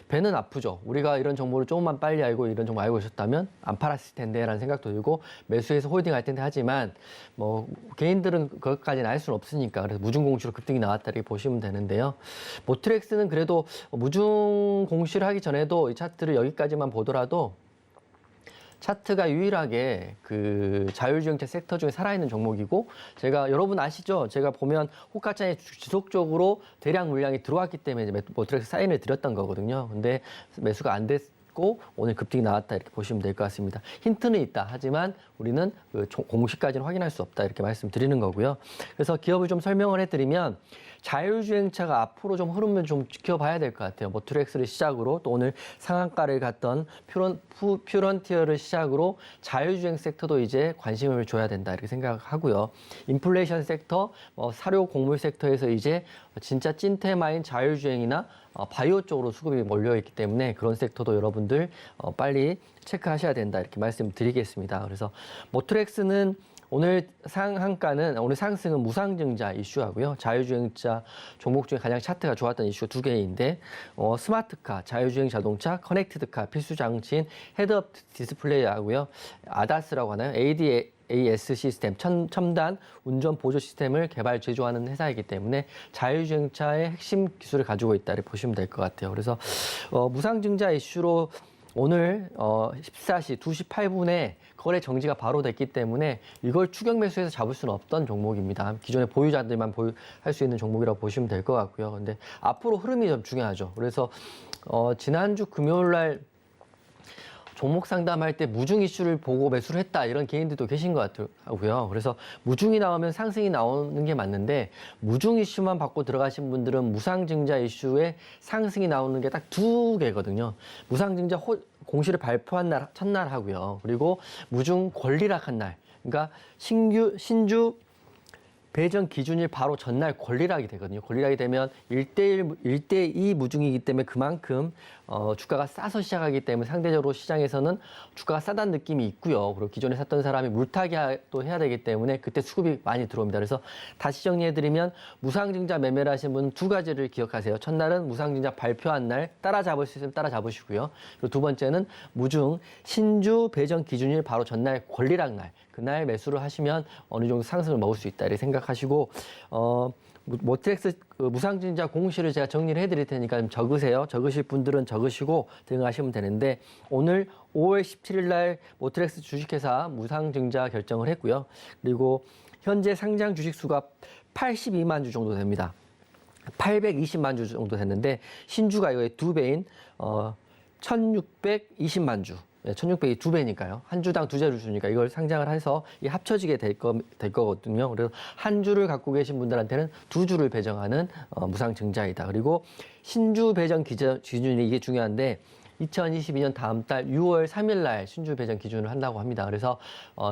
배는 아프죠. 우리가 이런 정보를 조금만 빨리 알고 이런 정보 알고 있었다면 안 팔았을 텐데라는 생각도 들고 매수해서 홀딩할 텐데 하지만 뭐 개인들은 그것까지는 알 수는 없으니까 그래서 무중 공시로 급등이 나왔다 이렇게 보시면 되는데요. 모트렉스는 그래도 무중 공시를 하기 전에도 이 차트를 여기까지만 보더라도 차트가 유일하게 그 자율주행차 섹터 중에 살아있는 종목이고 제가 여러분 아시죠? 제가 보면 호가창에 지속적으로 대량 물량이 들어왔기 때문에 모트렉스 사인을 드렸던 거거든요. 근데 매수가 안 됐고 오늘 급등이 나왔다 이렇게 보시면 될 것 같습니다. 힌트는 있다. 하지만 우리는 그 공시까지는 확인할 수 없다 이렇게 말씀드리는 거고요. 그래서 기업을 좀 설명을 해드리면 자율주행차가 앞으로 좀 흐름을 좀 지켜봐야 될 것 같아요. 모트렉스를 시작으로 또 오늘 상한가를 갔던 퓨런티어를 시작으로 자율주행 섹터도 이제 관심을 줘야 된다 이렇게 생각하고요. 인플레이션 섹터, 사료 곡물 섹터에서 이제 진짜 찐테마인 자율주행이나 바이오 쪽으로 수급이 몰려있기 때문에 그런 섹터도 여러분들 빨리 체크하셔야 된다 이렇게 말씀드리겠습니다. 그래서 모트렉스는 오늘 상한가는 오늘 상승은 무상증자 이슈하고요. 자율주행차 종목 중에 가장 차트가 좋았던 이슈 두 개인데 스마트카, 자율주행 자동차, 커넥티드카 필수 장치인 헤드업 디스플레이하고요. 아다스라고 하나요? ADAS 시스템, 첨단 운전 보조 시스템을 개발 제조하는 회사이기 때문에 자율주행차의 핵심 기술을 가지고 있다 이렇게 보시면 될 것 같아요. 그래서 무상증자 이슈로 오늘 14시 2시 8분에 거래 정지가 바로 됐기 때문에 이걸 추격 매수해서 잡을 수는 없던 종목입니다. 기존의 보유자들만 할 수 있는 종목이라고 보시면 될 것 같고요. 근데 앞으로 흐름이 좀 중요하죠. 그래서 지난주 금요일 날 종목 상담할 때 무중 이슈를 보고 매수를 했다 이런 개인들도 계신 것 같고요. 그래서 무중이 나오면 상승이 나오는 게 맞는데 무중 이슈만 받고 들어가신 분들은 무상증자 이슈에 상승이 나오는 게 딱 두 개거든요. 무상증자 공시를 발표한 날 첫날 하고요. 그리고 무중 권리락한 날. 그러니까 신주 배정 기준일 바로 전날 권리락이 되거든요. 권리락이 되면 1대2 무중이기 때문에 그만큼 주가가 싸서 시작하기 때문에 상대적으로 시장에서는 주가가 싸다는 느낌이 있고요. 그리고 기존에 샀던 사람이 물타기 또 해야 되기 때문에 그때 수급이 많이 들어옵니다. 그래서 다시 정리해드리면 무상증자 매매를 하신 분은 두 가지를 기억하세요. 첫날은 무상증자 발표한 날 따라잡을 수 있으면 따라잡으시고요. 그리고 두 번째는 무중 신주 배정 기준일 바로 전날 권리락 날. 그날 매수를 하시면 어느 정도 상승을 먹을 수 있다 이렇게 생각하시고 모트렉스 무상증자 공시를 제가 정리를 해드릴 테니까 좀 적으세요. 적으실 분들은 적으시고 대응하시면 되는데 오늘 5월 17일 날 모트렉스 주식회사 무상증자 결정을 했고요. 그리고 현재 상장 주식 수가 82만 주 정도 됩니다. 820만 주 정도 됐는데 신주가 이거의 두 배인 1620만 주. 1600이 두 배니까요. 한 주당 두 자를 주니까 이걸 상장을 해서 합쳐지게 될 거거든요. 그래서 한 주를 갖고 계신 분들한테는 두 주를 배정하는 무상증자이다. 그리고 신주 배정 기준이 이게 중요한데 2022년 다음 달 6월 3일 날 신주 배정 기준을 한다고 합니다. 그래서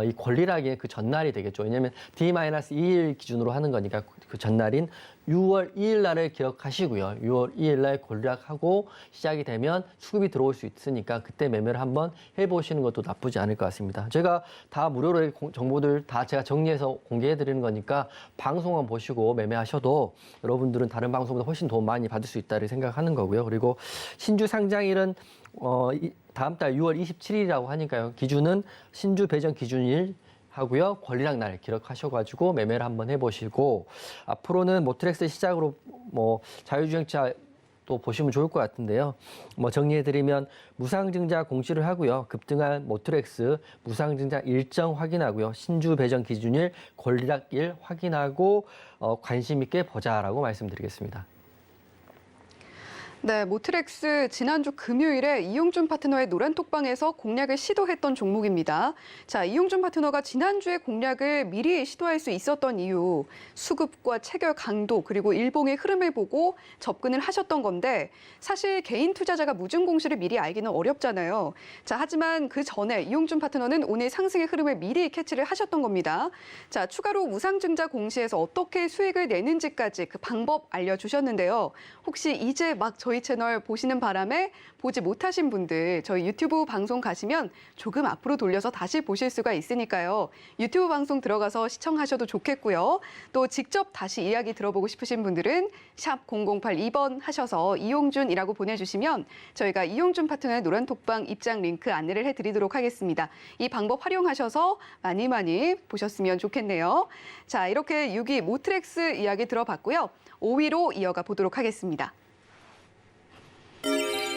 이 권리락의 그 전날이 되겠죠. 왜냐하면 D-2일 기준으로 하는 거니까 그 전날인 6월 2일 날을 기억하시고요. 6월 2일 날 권리락하고 시작이 되면 수급이 들어올 수 있으니까 그때 매매를 한번 해보시는 것도 나쁘지 않을 것 같습니다. 제가 다 무료로 정보들 다 제가 정리해서 공개해 드리는 거니까 방송만 보시고 매매하셔도 여러분들은 다른 방송보다 훨씬 도움 많이 받을 수 있다고 생각하는 거고요. 그리고 신주 상장일은 다음 달 6월 27일이라고 하니까요. 기준은 신주 배정 기준일 하고요. 권리락 날 기록하셔가지고 매매를 한번 해보시고 앞으로는 모트렉스 시작으로 뭐 자유주행차 또 보시면 좋을 것 같은데요. 뭐 정리해드리면 무상증자 공시를 하고요. 급등한 모트렉스 무상증자 일정 확인하고요. 신주 배정 기준일 권리락일 확인하고 관심 있게 보자라고 말씀드리겠습니다. 네, 모트렉스 지난주 금요일에 이용준 파트너의 노란톡방에서 공략을 시도했던 종목입니다. 자, 이용준 파트너가 지난주에 공략을 미리 시도할 수 있었던 이유, 수급과 체결 강도 그리고 일봉의 흐름을 보고 접근을 하셨던 건데 사실 개인 투자자가 무증 공시를 미리 알기는 어렵잖아요. 자, 하지만 그 전에 이용준 파트너는 오늘 상승의 흐름을 미리 캐치를 하셨던 겁니다. 자, 추가로 무상증자 공시에서 어떻게 수익을 내는지까지 그 방법 알려주셨는데요. 혹시 이제 막 저희 채널 보시는 바람에 보지 못하신 분들 저희 유튜브 방송 가시면 조금 앞으로 돌려서 다시 보실 수가 있으니까요. 유튜브 방송 들어가서 시청하셔도 좋겠고요. 또 직접 다시 이야기 들어보고 싶으신 분들은 샵 0082번 하셔서 이용준이라고 보내주시면 저희가 이용준 파트너의 노란톡방 입장 링크 안내를 해드리도록 하겠습니다. 이 방법 활용하셔서 많이 보셨으면 좋겠네요. 자, 이렇게 6위 모트렉스 이야기 들어봤고요. 5위로 이어가 보도록 하겠습니다.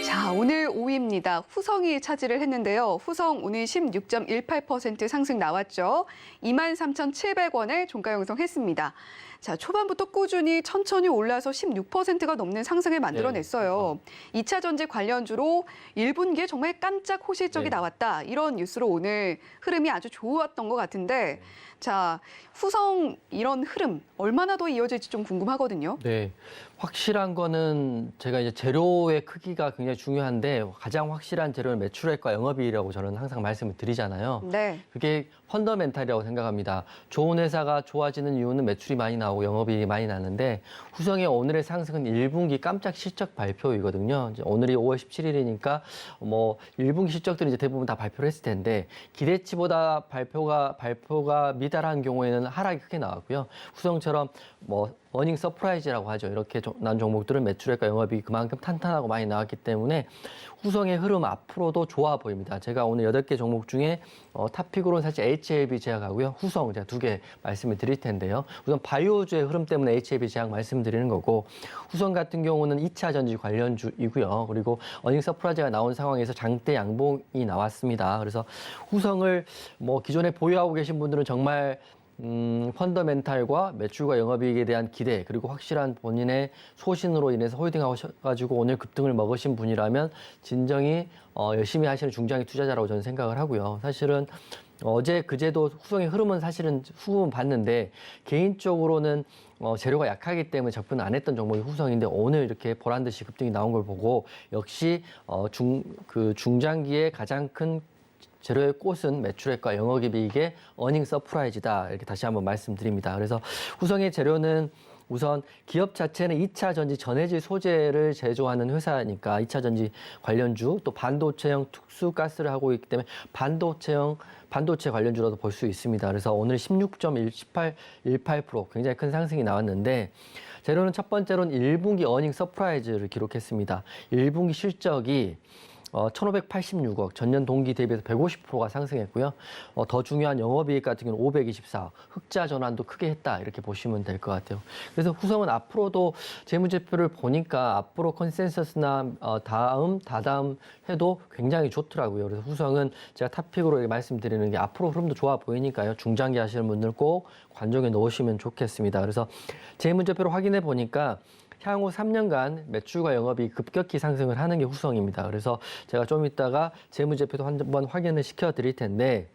자, 오늘 5위입니다. 후성이 차지를 했는데요. 후성 오늘 16.18% 상승 나왔죠. 23,700원에 종가 형성했습니다. 자, 초반부터 꾸준히 천천히 올라서 16%가 넘는 상승을 만들어냈어요. 2차 전지 관련주로 1분기에 정말 깜짝 호실적이 나왔다. 이런 뉴스로 오늘 흐름이 아주 좋았던 것 같은데 자, 후성 이런 흐름 얼마나 더 이어질지 좀 궁금하거든요. 네, 확실한 거는 제가 이제 재료의 크기가 굉장히 중요한데 가장 확실한 재료는 매출액과 영업이익이라고 저는 항상 말씀을 드리잖아요. 네. 그게 펀더멘탈이라고 생각합니다. 좋은 회사가 좋아지는 이유는 매출이 많이 나오고 영업이익이 많이 나는데 후성의 오늘의 상승은 1분기 깜짝 실적 발표이거든요. 이제 오늘이 5월 17일이니까 뭐 1분기 실적들은 이제 대부분 다 발표를 했을 텐데 기대치보다 발표가 미달한 경우에는 하락이 크게 나왔고요. 후성처럼 뭐 어닝 서프라이즈라고 하죠. 이렇게 난 종목들은 매출액과 영업이 그만큼 탄탄하고 많이 나왔기 때문에 후성의 흐름 앞으로도 좋아 보입니다. 제가 오늘 8개 종목 중에 탑픽으로는 사실 HLB 제약하고요. 후성 제가 2개 말씀을 드릴 텐데요. 우선 바이오주의 흐름 때문에 HLB 제약 말씀드리는 거고 후성 같은 경우는 2차 전지 관련주이고요. 그리고 어닝 서프라이즈가 나온 상황에서 장대 양봉이 나왔습니다. 그래서 후성을 뭐 기존에 보유하고 계신 분들은 정말 펀더멘탈과 매출과 영업이익에 대한 기대 그리고 확실한 본인의 소신으로 인해서 홀딩하셔가지고 오늘 급등을 먹으신 분이라면 진정이 열심히 하시는 중장기 투자자라고 저는 생각을 하고요. 사실은 어제 그제도 후성의 흐름은 사실은 수급은 봤는데 개인적으로는 재료가 약하기 때문에 접근 안 했던 종목이 후성인데 오늘 이렇게 보란 듯이 급등이 나온 걸 보고 역시 중장기에 가장 큰 재료의 꽃은 매출액과 영업이익의 어닝 서프라이즈다. 이렇게 다시 한번 말씀드립니다. 그래서 후성의 재료는 우선 기업 자체는 2차 전지 전해질 소재를 제조하는 회사니까 2차 전지 관련주 또 반도체형 특수가스를 하고 있기 때문에 반도체 관련주로도 볼 수 있습니다. 그래서 오늘 16.18% 굉장히 큰 상승이 나왔는데 재료는 첫 번째로는 1분기 어닝 서프라이즈를 기록했습니다. 1분기 실적이 1,586억, 전년 동기 대비해서 150%가 상승했고요. 더 중요한 영업이익 같은 경우는 524억, 흑자 전환도 크게 했다 이렇게 보시면 될 것 같아요. 그래서 후성은 앞으로도 재무제표를 보니까 앞으로 컨센서스나 다다음 해도 굉장히 좋더라고요. 그래서 후성은 제가 탑픽으로 말씀드리는 게 앞으로 흐름도 좋아 보이니까요. 중장기 하시는 분들 꼭 관종에 넣으시면 좋겠습니다. 그래서 재무제표를 확인해 보니까 향후 3년간 매출과 영업이 급격히 상승을 하는 게 후성입니다. 그래서 제가 좀 이따가 재무제표도 한번 확인을 시켜드릴 텐데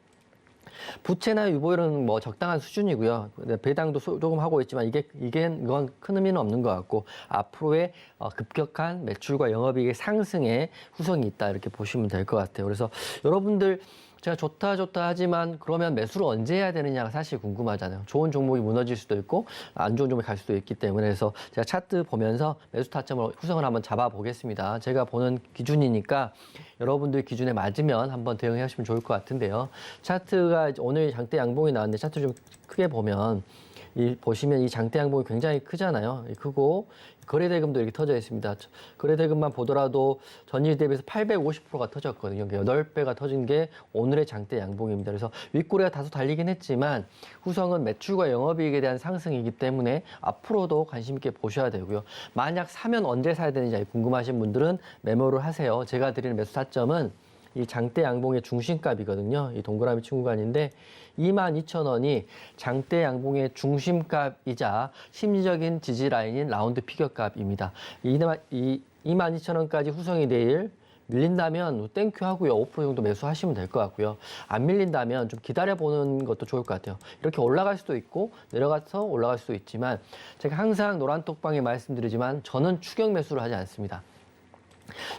부채나 유보율은 뭐 적당한 수준이고요. 배당도 조금 하고 있지만 이건 큰 의미는 없는 것 같고 앞으로의 급격한 매출과 영업이익의 상승에 후성이 있다 이렇게 보시면 될 것 같아요. 그래서 여러분들 제가 좋다 하지만 그러면 매수를 언제 해야 되느냐가 사실 궁금하잖아요. 좋은 종목이 무너질 수도 있고 안 좋은 종목이 갈 수도 있기 때문에 그래서 제가 차트 보면서 매수 타점을 후성을 한번 잡아보겠습니다. 제가 보는 기준이니까 여러분들 기준에 맞으면 한번 대응해 하시면 좋을 것 같은데요. 차트가 오늘 장대 양봉이 나왔는데 차트 좀 크게 보면 이 보시면 이 장대 양봉이 굉장히 크잖아요. 크고 거래대금도 이렇게 터져 있습니다. 거래대금만 보더라도 전일 대비해서 850%가 터졌거든요. 8배가 터진 게 오늘의 장대 양봉입니다. 그래서 윗꼬리가 다소 달리긴 했지만 후성은 매출과 영업이익에 대한 상승이기 때문에 앞으로도 관심 있게 보셔야 되고요. 만약 사면 언제 사야 되는지 궁금하신 분들은 메모를 하세요. 제가 드리는 매수 타점은 이 장대 양봉의 중심값이거든요. 이 동그라미 친 구간인데 22,000원이 장대 양봉의 중심값이자 심리적인 지지 라인인 라운드 피겨값입니다. 이 22,000원까지 후성이 내일 밀린다면 땡큐 하고요. 5% 정도 매수하시면 될 것 같고요. 안 밀린다면 좀 기다려보는 것도 좋을 것 같아요. 이렇게 올라갈 수도 있고 내려가서 올라갈 수도 있지만 제가 항상 노란톡방에 말씀드리지만 저는 추격 매수를 하지 않습니다.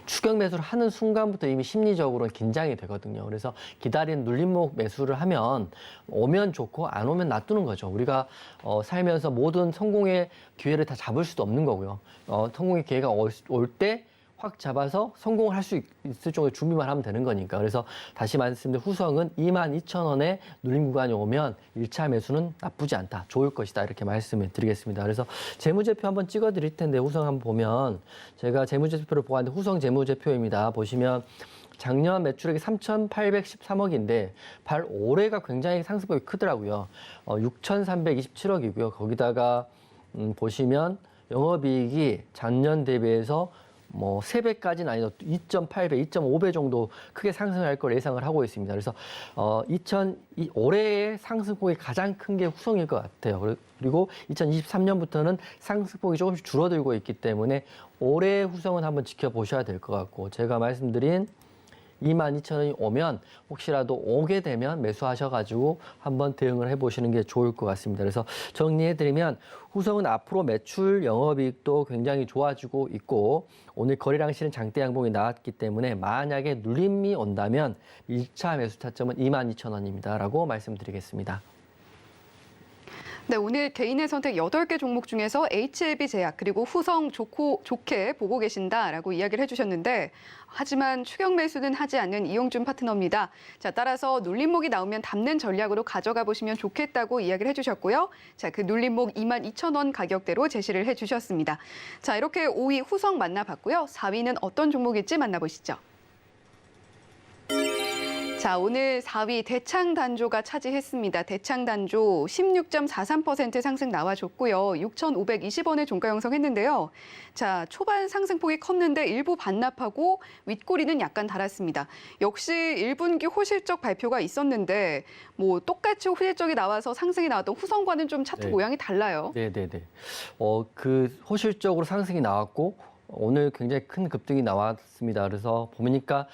추격 매수를 하는 순간부터 이미 심리적으로 긴장이 되거든요. 그래서 기다린 눌림목 매수를 하면 오면 좋고 안 오면 놔두는 거죠. 우리가 살면서 모든 성공의 기회를 다 잡을 수도 없는 거고요. 성공의 기회가 올 때 확 잡아서 성공을 할 수 있을 정도의 준비만 하면 되는 거니까. 그래서 다시 말씀드린 후성은 22,000원에 눌림 구간이 오면 1차 매수는 나쁘지 않다. 좋을 것이다. 이렇게 말씀을 드리겠습니다. 그래서 재무제표 한번 찍어 드릴 텐데 후성 한번 보면 제가 재무제표를 보았는데 후성 재무제표입니다. 보시면 작년 매출액이 3,813억인데 올해가 굉장히 상승폭이 크더라고요. 6,327억이고요. 거기다가 보시면 영업이익이 작년 대비해서 뭐 3배까지는 아니더라도 2.8배, 2.5배 정도 크게 상승할 걸 예상을 하고 있습니다. 그래서 올해의 상승폭이 가장 큰 게 후성일 것 같아요. 그리고 2023년부터는 상승폭이 조금씩 줄어들고 있기 때문에 올해 후성은 한번 지켜보셔야 될 것 같고 제가 말씀드린 22,000원이 오면 혹시라도 오게 되면 매수하셔가지고 한번 대응을 해보시는 게 좋을 것 같습니다. 그래서 정리해드리면 후성은 앞으로 매출 영업이익도 굉장히 좋아지고 있고 오늘 거래량 실은 장대 양봉이 나왔기 때문에 만약에 눌림이 온다면 1차 매수 타점은 22,000원입니다. 라고 말씀드리겠습니다. 네, 오늘 개인의 선택 8개 종목 중에서 HLB 제약 그리고 후성 좋게 보고 계신다라고 이야기를 해주셨는데 하지만 추격 매수는 하지 않는 이용준 파트너입니다. 자, 따라서 눌림목이 나오면 담는 전략으로 가져가 보시면 좋겠다고 이야기를 해주셨고요. 자, 그 눌림목 22,000원 가격대로 제시를 해주셨습니다. 자, 이렇게 5위 후성 만나봤고요. 4위는 어떤 종목일지 만나보시죠. 자, 오늘 4위 대창단조가 차지했습니다. 대창단조 16.43% 상승 나와줬고요. 6,520원에 종가 형성했는데요. 자, 초반 상승폭이 컸는데 일부 반납하고 윗꼬리는 약간 달았습니다. 역시 1분기 호실적 발표가 있었는데 뭐 똑같이 호실적이 나와서 상승이 나왔던 후성과는 좀 차트 모양이 달라요. 네네네. 그 호실적으로 상승이 나왔고 오늘 굉장히 큰 급등이 나왔습니다. 그래서 보니까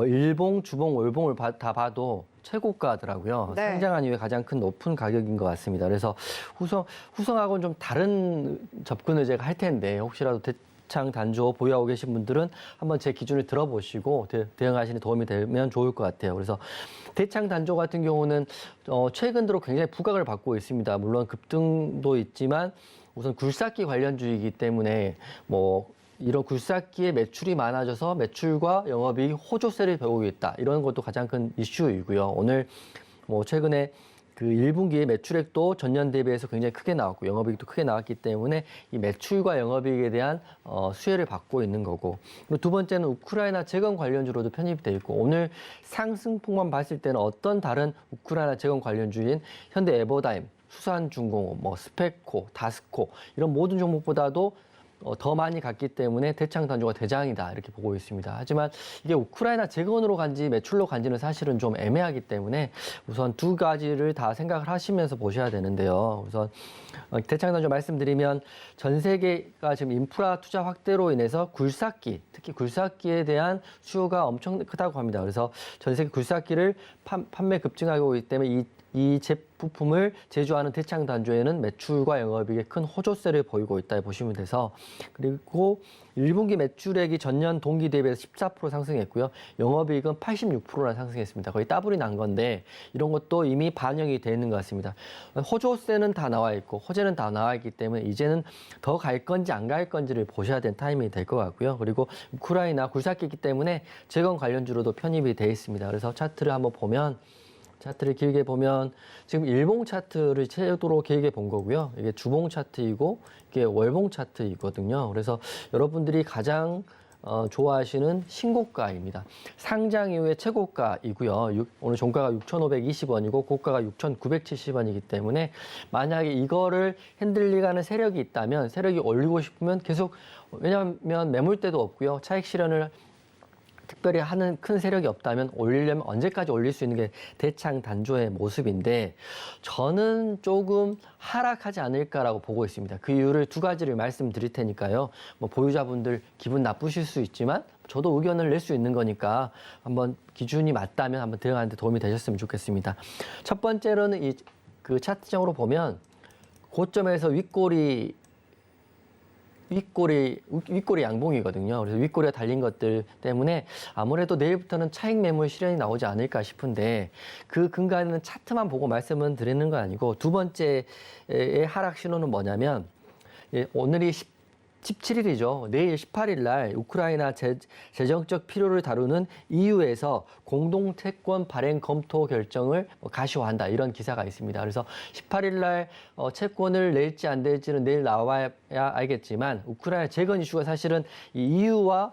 일봉, 주봉, 월봉을 다 봐도 최고가더라고요. 네. 상장한 이후에 가장 큰 높은 가격인 것 같습니다. 그래서 후성하고는 좀 다른 접근을 제가 할 텐데 혹시라도 대창 단조 보유하고 계신 분들은 한번 제 기준을 들어보시고 대응하시는 데 도움이 되면 좋을 것 같아요. 그래서 대창 단조 같은 경우는 최근 들어 굉장히 부각을 받고 있습니다. 물론 급등도 있지만 우선 굴삭기 관련주이기 때문에 이런 굴삭기의 매출이 많아져서 매출과 영업이익이 호조세를 배우고 있다. 이런 것도 가장 큰 이슈이고요. 오늘 최근에 그 1분기의 매출액도 전년 대비해서 굉장히 크게 나왔고 영업이익도 크게 나왔기 때문에 이 매출과 영업이익에 대한 수혜를 받고 있는 거고 그리고 두 번째는 우크라이나 재건 관련주로도 편입이 돼 있고 오늘 상승폭만 봤을 때는 어떤 다른 우크라이나 재건 관련주인 현대 에버다임, 수산중공업, 스페코, 다스코 이런 모든 종목보다도 더 많이 갔기 때문에 대창 단조가 대장이다 이렇게 보고 있습니다. 하지만 이게 우크라이나 재건으로 간지 매출로 간지는 사실은 좀 애매하기 때문에 우선 두 가지를 다 생각을 하시면서 보셔야 되는데요. 우선 대창 단조 말씀드리면 전 세계가 지금 인프라 투자 확대로 인해서 굴삭기, 특히 굴삭기에 대한 수요가 엄청 크다고 합니다. 그래서 전 세계 굴삭기를 판매 급증하고 있기 때문에 이 제품을 제조하는 대창 단조에는 매출과 영업이익에 큰 호조세를 보이고 있다 보시면 돼서 그리고 1분기 매출액이 전년 동기 대비해서 14% 상승했고요. 영업이익은 86%나 상승했습니다. 거의 더블이 난 건데 이런 것도 이미 반영이 되어 있는 것 같습니다. 호조세는 다 나와 있고 호재는 다 나와 있기 때문에 이제는 더 갈 건지 안 갈 건지를 보셔야 되는 타이밍이 될 것 같고요. 그리고 우크라이나 굴삭기이기 때문에 재건 관련주로도 편입이 되어 있습니다. 그래서 차트를 한번 보면 차트를 길게 보면 지금 일봉 차트를 최대로 길게 본 거고요. 이게 주봉 차트이고 이게 월봉 차트이거든요. 그래서 여러분들이 가장 좋아하시는 신고가입니다. 상장 이후의 최고가이고요. 오늘 종가가 6,520원이고 고가가 6,970원이기 때문에 만약에 이거를 흔들리가는 세력이 있다면 세력이 올리고 싶으면 계속 왜냐하면 매물대도 없고요. 차익 실현을 특별히 하는 큰 세력이 없다면 올리려면 언제까지 올릴 수 있는 게 대창 단조의 모습인데 저는 조금 하락하지 않을까라고 보고 있습니다. 그 이유를 두 가지를 말씀드릴 테니까요. 뭐 보유자분들 기분 나쁘실 수 있지만 저도 의견을 낼 수 있는 거니까 한번 기준이 맞다면 한번 대응하는 데 도움이 되셨으면 좋겠습니다. 첫 번째로는 그 차트적으로 보면 고점에서 윗골이 양봉이거든요. 그래서 윗골이가 달린 것들 때문에 아무래도 내일부터는 차익 매물 실현이 나오지 않을까 싶은데 그 근간에는 차트만 보고 말씀을 드리는 건 아니고 두 번째의 하락 신호는 뭐냐면 오늘이 17일이죠. 내일 18일 날 우크라이나 재정적 필요를 다루는 EU에서 공동 채권 발행 검토 결정을 가시화한다. 이런 기사가 있습니다. 그래서 18일 날 채권을 낼지 안 낼지는 내일 나와야 알겠지만 우크라이나 재건 이슈가 사실은 이 EU와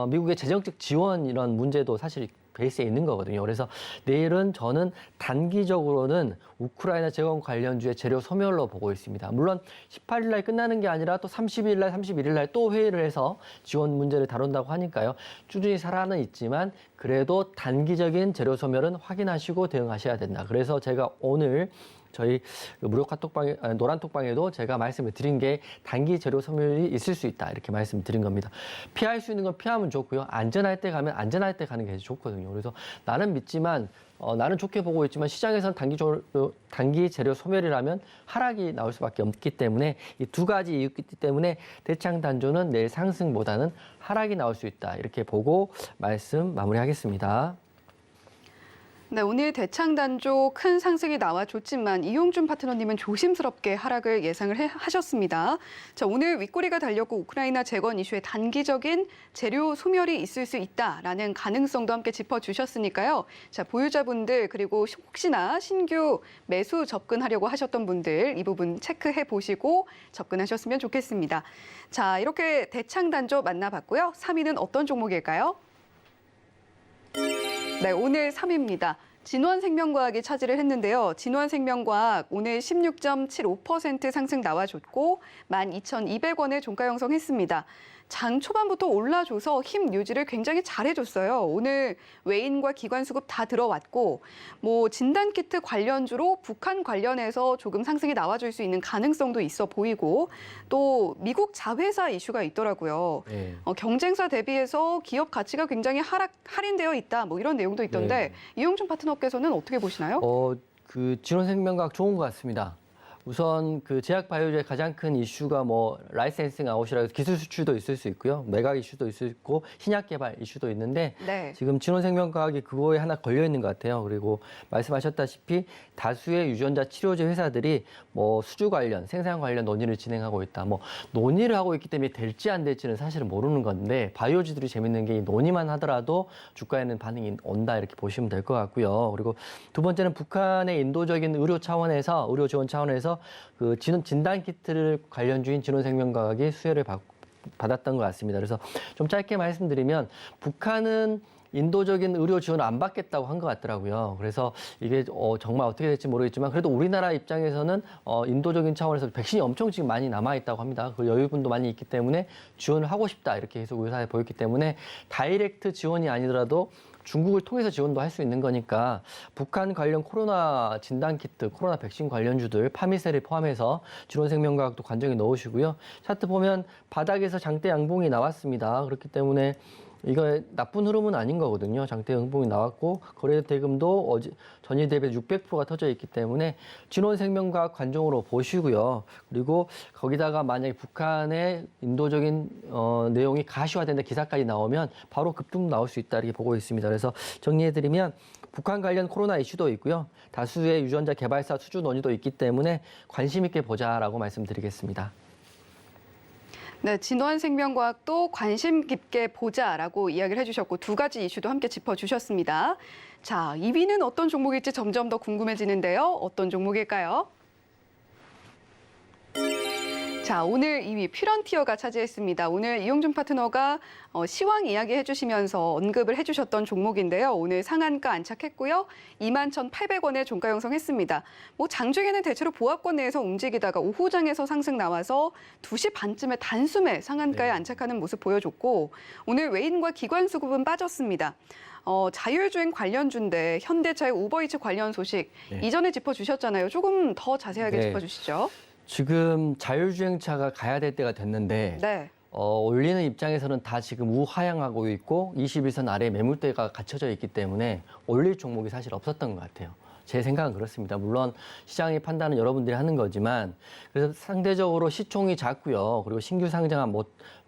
미국의 재정적 지원 이런 문제도 사실 베이스에 있는 거거든요. 그래서 내일은 저는 단기적으로는 우크라이나 재건 관련주의 재료 소멸로 보고 있습니다. 물론 18일 날 끝나는 게 아니라 또 30일 날, 31일 날 또 회의를 해서 지원 문제를 다룬다고 하니까요. 꾸준히 살아는 있지만 그래도 단기적인 재료 소멸은 확인하시고 대응하셔야 된다. 그래서 제가 오늘 저희 무료 카톡방에, 노란 톡방에도 제가 말씀을 드린 게 단기 재료 소멸이 있을 수 있다. 이렇게 말씀드린 겁니다. 피할 수 있는 건 피하면 좋고요. 안전할 때 가면 안전할 때 가는 게 좋거든요. 그래서 나는 믿지만 나는 좋게 보고 있지만 시장에서는 단기 재료 소멸이라면 하락이 나올 수밖에 없기 때문에 이 두 가지 이유기 때문에 대창 단조는 내일 상승보다는 하락이 나올 수 있다. 이렇게 보고 말씀 마무리하겠습니다. 네, 오늘 대창 단조 큰 상승이 나와줬지만 이용준 파트너님은 조심스럽게 하락을 예상을 하셨습니다. 자, 오늘 윗꼬리가 달렸고 우크라이나 재건 이슈에 단기적인 재료 소멸이 있을 수 있다라는 가능성도 함께 짚어주셨으니까요. 자, 보유자분들 그리고 혹시나 신규 매수 접근하려고 하셨던 분들 이 부분 체크해 보시고 접근하셨으면 좋겠습니다. 자, 이렇게 대창 단조 만나봤고요. 3위는 어떤 종목일까요? 네, 오늘 3위입니다. 진원생명과학이 차지를 했는데요. 진원생명과학 오늘 16.75% 상승 나와줬고 12,200원에 종가 형성했습니다. 장 초반부터 올라줘서 힘 유지를 굉장히 잘해줬어요. 오늘 외인과 기관 수급 다 들어왔고 뭐 진단키트 관련주로 북한 관련해서 조금 상승이 나와줄 수 있는 가능성도 있어 보이고 또 미국 자회사 이슈가 있더라고요. 네. 경쟁사 대비해서 기업 가치가 굉장히 할인되어 있다. 뭐 이런 내용도 있던데 이용준 파트너께서는 어떻게 보시나요? 그 진원생명과학 좋은 것 같습니다. 우선 그 제약 바이오주의 가장 큰 이슈가 뭐 라이센싱 아웃이라 해서 기술 수출도 있을 수 있고요. 매각 이슈도 있을 수 있고 신약 개발 이슈도 있는데 네. 지금 진원생명과학이 그거에 하나 걸려 있는 것 같아요. 그리고 말씀하셨다시피 다수의 유전자 치료제 회사들이 뭐 수주 관련, 생산 관련 논의를 진행하고 있다. 뭐 논의를 하고 있기 때문에 될지 안 될지는 사실은 모르는 건데 바이오주들이 재밌는 게 이 논의만 하더라도 주가에는 반응이 온다 이렇게 보시면 될 것 같고요. 그리고 두 번째는 북한의 인도적인 의료 차원에서 의료 지원 차원에서 그 진단 키트를 관련주인 진원생명과학이 수혜를 받았던 것 같습니다. 그래서 좀 짧게 말씀드리면 북한은 인도적인 의료 지원을 안 받겠다고 한 것 같더라고요. 그래서 이게 정말 어떻게 될지 모르겠지만 그래도 우리나라 입장에서는 인도적인 차원에서 백신이 엄청 지금 많이 남아있다고 합니다. 그 여유분도 많이 있기 때문에 지원을 하고 싶다 이렇게 계속 의사에 보였기 때문에 다이렉트 지원이 아니더라도 중국을 통해서 지원도 할 수 있는 거니까 북한 관련 코로나 진단키트, 코로나 백신 관련주들 파미셀을 포함해서 진원생명과학도 관정에 넣으시고요. 차트 보면 바닥에서 장대 양봉이 나왔습니다. 그렇기 때문에 이거 나쁜 흐름은 아닌 거거든요. 장대 양봉이 나왔고 거래 대금도 전일 대비 600%가 터져 있기 때문에 진원생명과학 관종으로 보시고요. 그리고 거기다가 만약에 북한의 인도적인 내용이 가시화된다 기사까지 나오면 바로 급등 나올 수 있다 이렇게 보고 있습니다. 그래서 정리해드리면 북한 관련 코로나 이슈도 있고요. 다수의 유전자 개발사 수주 논의도 있기 때문에 관심 있게 보자라고 말씀드리겠습니다. 네, 진화생명과학도 관심 깊게 보자라고 이야기를 해주셨고 두 가지 이슈도 함께 짚어주셨습니다. 자, 2위는 어떤 종목일지 점점 더 궁금해지는데요. 어떤 종목일까요? 자, 오늘 2위 퓨런티어가 차지했습니다. 오늘 이용준 파트너가 시황 이야기 해주시면서 언급을 해주셨던 종목인데요. 오늘 상한가 안착했고요. 21,800원에 종가 형성했습니다. 뭐 장중에는 대체로 보합권 내에서 움직이다가 오후장에서 상승 나와서 2시 반쯤에 단숨에 상한가에 안착하는 모습 보여줬고 오늘 외인과 기관 수급은 빠졌습니다. 자율주행 관련주인데 현대차의 우버이츠 관련 소식 이전에 짚어주셨잖아요. 조금 더 자세하게 짚어주시죠. 지금 자율주행차가 가야 될 때가 됐는데 네. 올리는 입장에서는 다 지금 우하향하고 있고 21선 아래에 매물대가 갇혀져 있기 때문에 올릴 종목이 사실 없었던 것 같아요. 제 생각은 그렇습니다. 물론 시장의 판단은 여러분들이 하는 거지만 그래서 상대적으로 시총이 작고요. 그리고 신규 상장한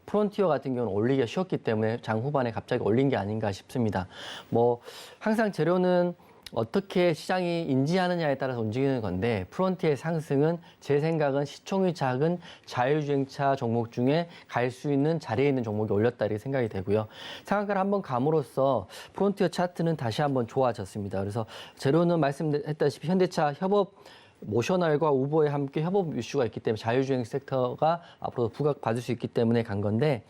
프론티어 같은 경우는 올리기가 쉬웠기 때문에 장 후반에 갑자기 올린 게 아닌가 싶습니다. 뭐 항상 재료는 어떻게 시장이 인지하느냐에 따라서 움직이는 건데 프론티어의 상승은 제 생각은 시총이 작은 자율주행차 종목 중에 갈 수 있는 자리에 있는 종목이 올렸다 이렇게 생각이 되고요. 상한가를 한번 감으로써 프론티어 차트는 다시 한번 좋아졌습니다. 그래서 재료는 말씀했다시피 현대차 협업 모셔널과 우버에 함께 협업 이슈가 있기 때문에 자율주행 섹터가 앞으로 부각받을 수 있기 때문에 간 건데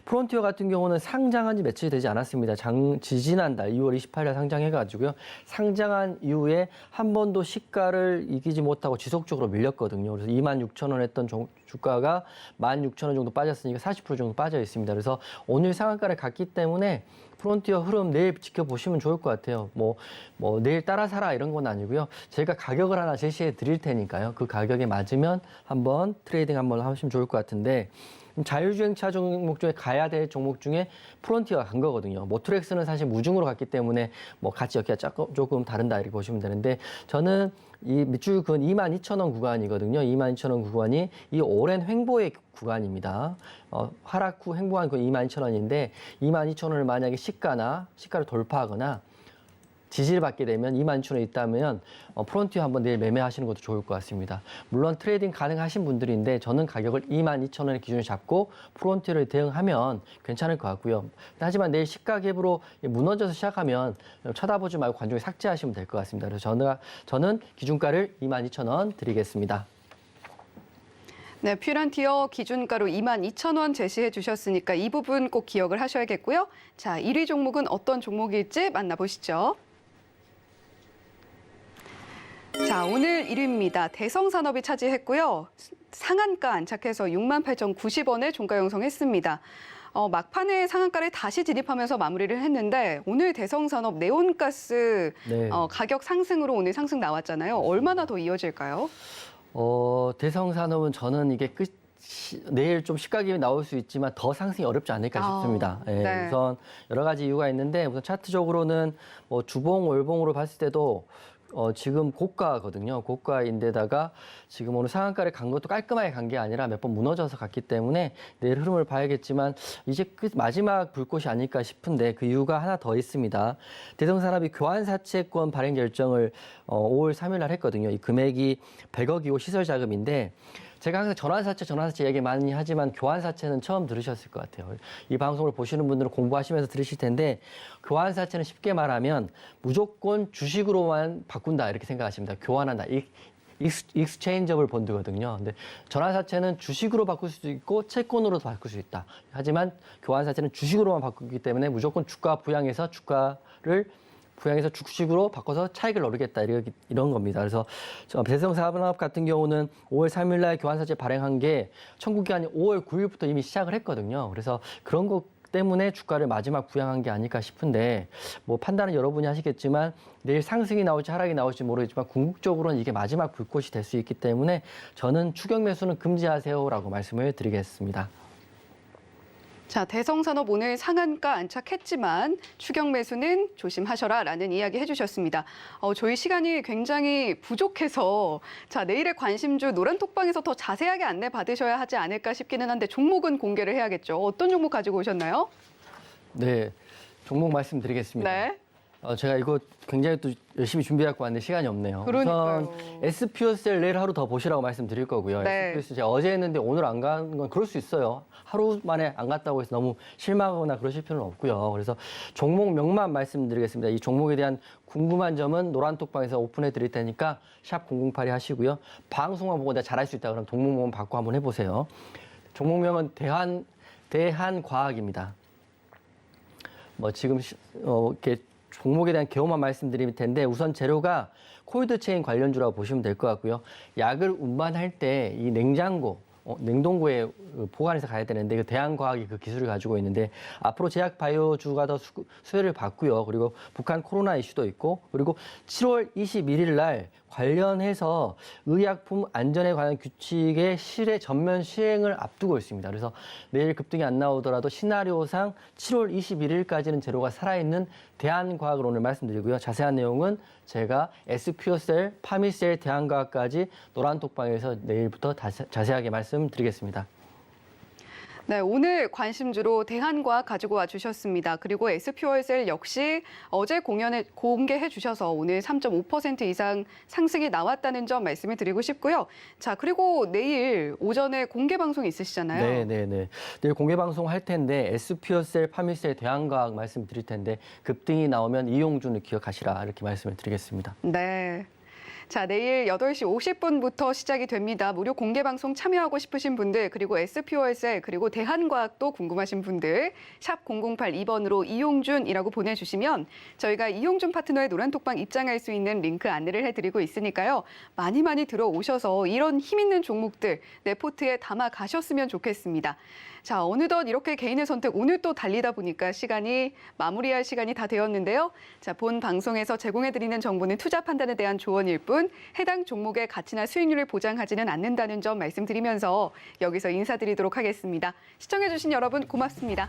프론티어 같은 경우는 상장한 지 며칠이 되지 않았습니다. 지지난달 2월 28일 상장해가지고요. 상장한 이후에 한 번도 시가를 이기지 못하고 지속적으로 밀렸거든요. 그래서 26,000원 했던 주가가 16,000원 정도 빠졌으니까 40% 정도 빠져 있습니다. 그래서 오늘 상한가를 갔기 때문에 프론티어 흐름 내일 지켜보시면 좋을 것 같아요. 뭐 내일 따라 사라 이런 건 아니고요. 저희가 가격을 하나 제시해 드릴 테니까요. 그 가격에 맞으면 한번 트레이딩 한번 하시면 좋을 것 같은데 자율주행차 종목 중에 가야 될 종목 중에 프론티어가 간 거거든요. 모트렉스는 사실 무중으로 갔기 때문에 뭐 같이 여기가 조금 다른다 이렇게 보시면 되는데 저는 이 밑줄 근 22,000원 구간이거든요. 22,000원 구간이 이 오랜 횡보의 구간입니다. 하락 후 횡보한 그 22,000원인데 22,000원을 만약에 시가를 돌파하거나 지지를 받게 되면 22,000원에 있다면 프론티어 한번 내일 매매하시는 것도 좋을 것 같습니다. 물론 트레이딩 가능하신 분들인데 저는 가격을 22,000원의 기준을 잡고 프론티어를 대응하면 괜찮을 것 같고요. 하지만 내일 시가 갭으로 무너져서 시작하면 쳐다보지 말고 관중에 삭제하시면 될 것 같습니다. 그래서 저는 기준가를 22,000원 드리겠습니다. 네, 퓨런티어 기준가로 22,000원 제시해 주셨으니까 이 부분 꼭 기억을 하셔야겠고요. 자, 1위 종목은 어떤 종목일지 만나보시죠. 자, 오늘 1위입니다. 대성산업이 차지했고요. 상한가 안착해서 68,090원에 종가 형성했습니다. 막판에 상한가를 다시 진입하면서 마무리를 했는데 오늘 대성산업 네온가스 가격 상승으로 오늘 상승 나왔잖아요. 얼마나 더 이어질까요? 대성산업은 저는 이게 내일 좀 시가격이 나올 수 있지만 더 상승이 어렵지 않을까 싶습니다. 네. 우선 여러 가지 이유가 있는데 우선 차트적으로는 주봉, 월봉으로 봤을 때도 지금 고가거든요. 고가인데다가 지금 오늘 상한가를 간 것도 깔끔하게 간 게 아니라 몇 번 무너져서 갔기 때문에 내일 흐름을 봐야겠지만 이제 마지막 불꽃이 아닐까 싶은데 그 이유가 하나 더 있습니다. 대성산업이 교환사채권 발행 결정을 5월 3일 날 했거든요. 이 금액이 100억이고 시설 자금인데 제가 항상 전환사채 얘기 많이 하지만 교환사채는 처음 들으셨을 것 같아요. 이 방송을 보시는 분들은 공부하시면서 들으실 텐데 교환사채는 쉽게 말하면 무조건 주식으로만 바꾼다 이렇게 생각하십니다. 교환한다. 익스체인저블 본드거든요. 근데 전환사채는 주식으로 바꿀 수도 있고 채권으로도 바꿀 수 있다. 하지만 교환사채는 주식으로만 바꾸기 때문에 무조건 주가 부양해서 주식으로 바꿔서 차익을 노리겠다 이런 겁니다. 그래서 대성산업 같은 경우는 5월 3일 날 교환사채 발행한 게 청구기한이 5월 9일부터 이미 시작을 했거든요. 그래서 그런 것 때문에 주가를 마지막 부양한 게 아닐까 싶은데 뭐 판단은 여러분이 하시겠지만 내일 상승이 나올지 하락이 나올지 모르겠지만 궁극적으로는 이게 마지막 불꽃이 될 수 있기 때문에 저는 추격 매수는 금지하세요라고 말씀을 드리겠습니다. 자, 대성산업 오늘 상한가 안착했지만 추격 매수는 조심하셔라라는 이야기 해주셨습니다. 저희 시간이 굉장히 부족해서 자, 내일의 관심주 노란톡방에서 더 자세하게 안내 받으셔야 하지 않을까 싶기는 한데 종목은 공개를 해야겠죠. 어떤 종목 가지고 오셨나요? 네, 종목 말씀드리겠습니다. 네. 제가 이거 굉장히 또 열심히 준비해갖고 왔는데 시간이 없네요. 그러니까요. 우선 SPOSL 내일 하루 더 보시라고 말씀드릴 거고요. 네. SPOSL 제가 어제 했는데 오늘 안 간 건 그럴 수 있어요. 하루 만에 안 갔다고 해서 너무 실망하거나 그러실 필요는 없고요. 그래서 종목명만 말씀드리겠습니다. 이 종목에 대한 궁금한 점은 노란톡방에서 오픈해 드릴 테니까 샵 0082 하시고요. 방송만 보고 내가 잘할 수 있다 그러면 종목명 받고 한번 해보세요. 종목명은 대한과학입니다. 뭐 지금 이렇게 종목에 대한 개요만 말씀드릴 텐데 우선 재료가 콜드체인 관련주라고 보시면 될 것 같고요. 약을 운반할 때 이 냉동고에 보관해서 가야 되는데 그 대한과학이 그 기술을 가지고 있는데 앞으로 제약 바이오주가 더 수혜를 받고요. 그리고 북한 코로나 이슈도 있고 그리고 7월 21일 날 관련해서 의약품 안전에 관한 규칙의 전면 시행을 앞두고 있습니다. 그래서 내일 급등이 안 나오더라도 시나리오상 7월 21일까지는 재료가 살아있는 대한과학을 오늘 말씀드리고요. 자세한 내용은 제가 SPO셀, 파미셀, 대한과학까지 노란톡방에서 내일부터 자세하게 말씀드리겠습니다. 네, 오늘 관심주로 대한과학 가지고 와주셨습니다. 그리고 SPO셀 역시 어제 공개해 주셔서 오늘 3.5% 이상 상승이 나왔다는 점 말씀을 드리고 싶고요. 자, 그리고 내일 오전에 공개 방송 있으시잖아요. 네. 내일 공개 방송 할 텐데 SPO셀, 파미셀, 대한과학 말씀드릴 텐데 급등이 나오면 이용준을 기억하시라 이렇게 말씀을 드리겠습니다. 네. 자, 내일 8시 50분부터 시작이 됩니다. 무료 공개 방송 참여하고 싶으신 분들, 그리고 SPOSL, 그리고 대한과학도 궁금하신 분들, 샵 0082번으로 이용준이라고 보내주시면 저희가 이용준 파트너의 노란톡방 입장할 수 있는 링크 안내를 해드리고 있으니까요. 많이 들어오셔서 이런 힘 있는 종목들 내 포트에 담아 가셨으면 좋겠습니다. 자, 어느덧 이렇게 개인의 선택 오늘 또 달리다 보니까 마무리할 시간이 다 되었는데요. 자, 본 방송에서 제공해드리는 정보는 투자 판단에 대한 조언일 뿐 해당 종목의 가치나 수익률을 보장하지는 않는다는 점 말씀드리면서 여기서 인사드리도록 하겠습니다. 시청해주신 여러분 고맙습니다.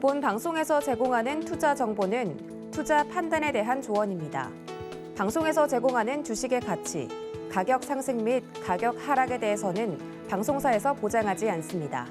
본 방송에서 제공하는 투자 정보는 투자 판단에 대한 조언입니다. 방송에서 제공하는 주식의 가치, 가격 상승 및 가격 하락에 대해서는 방송사에서 보장하지 않습니다.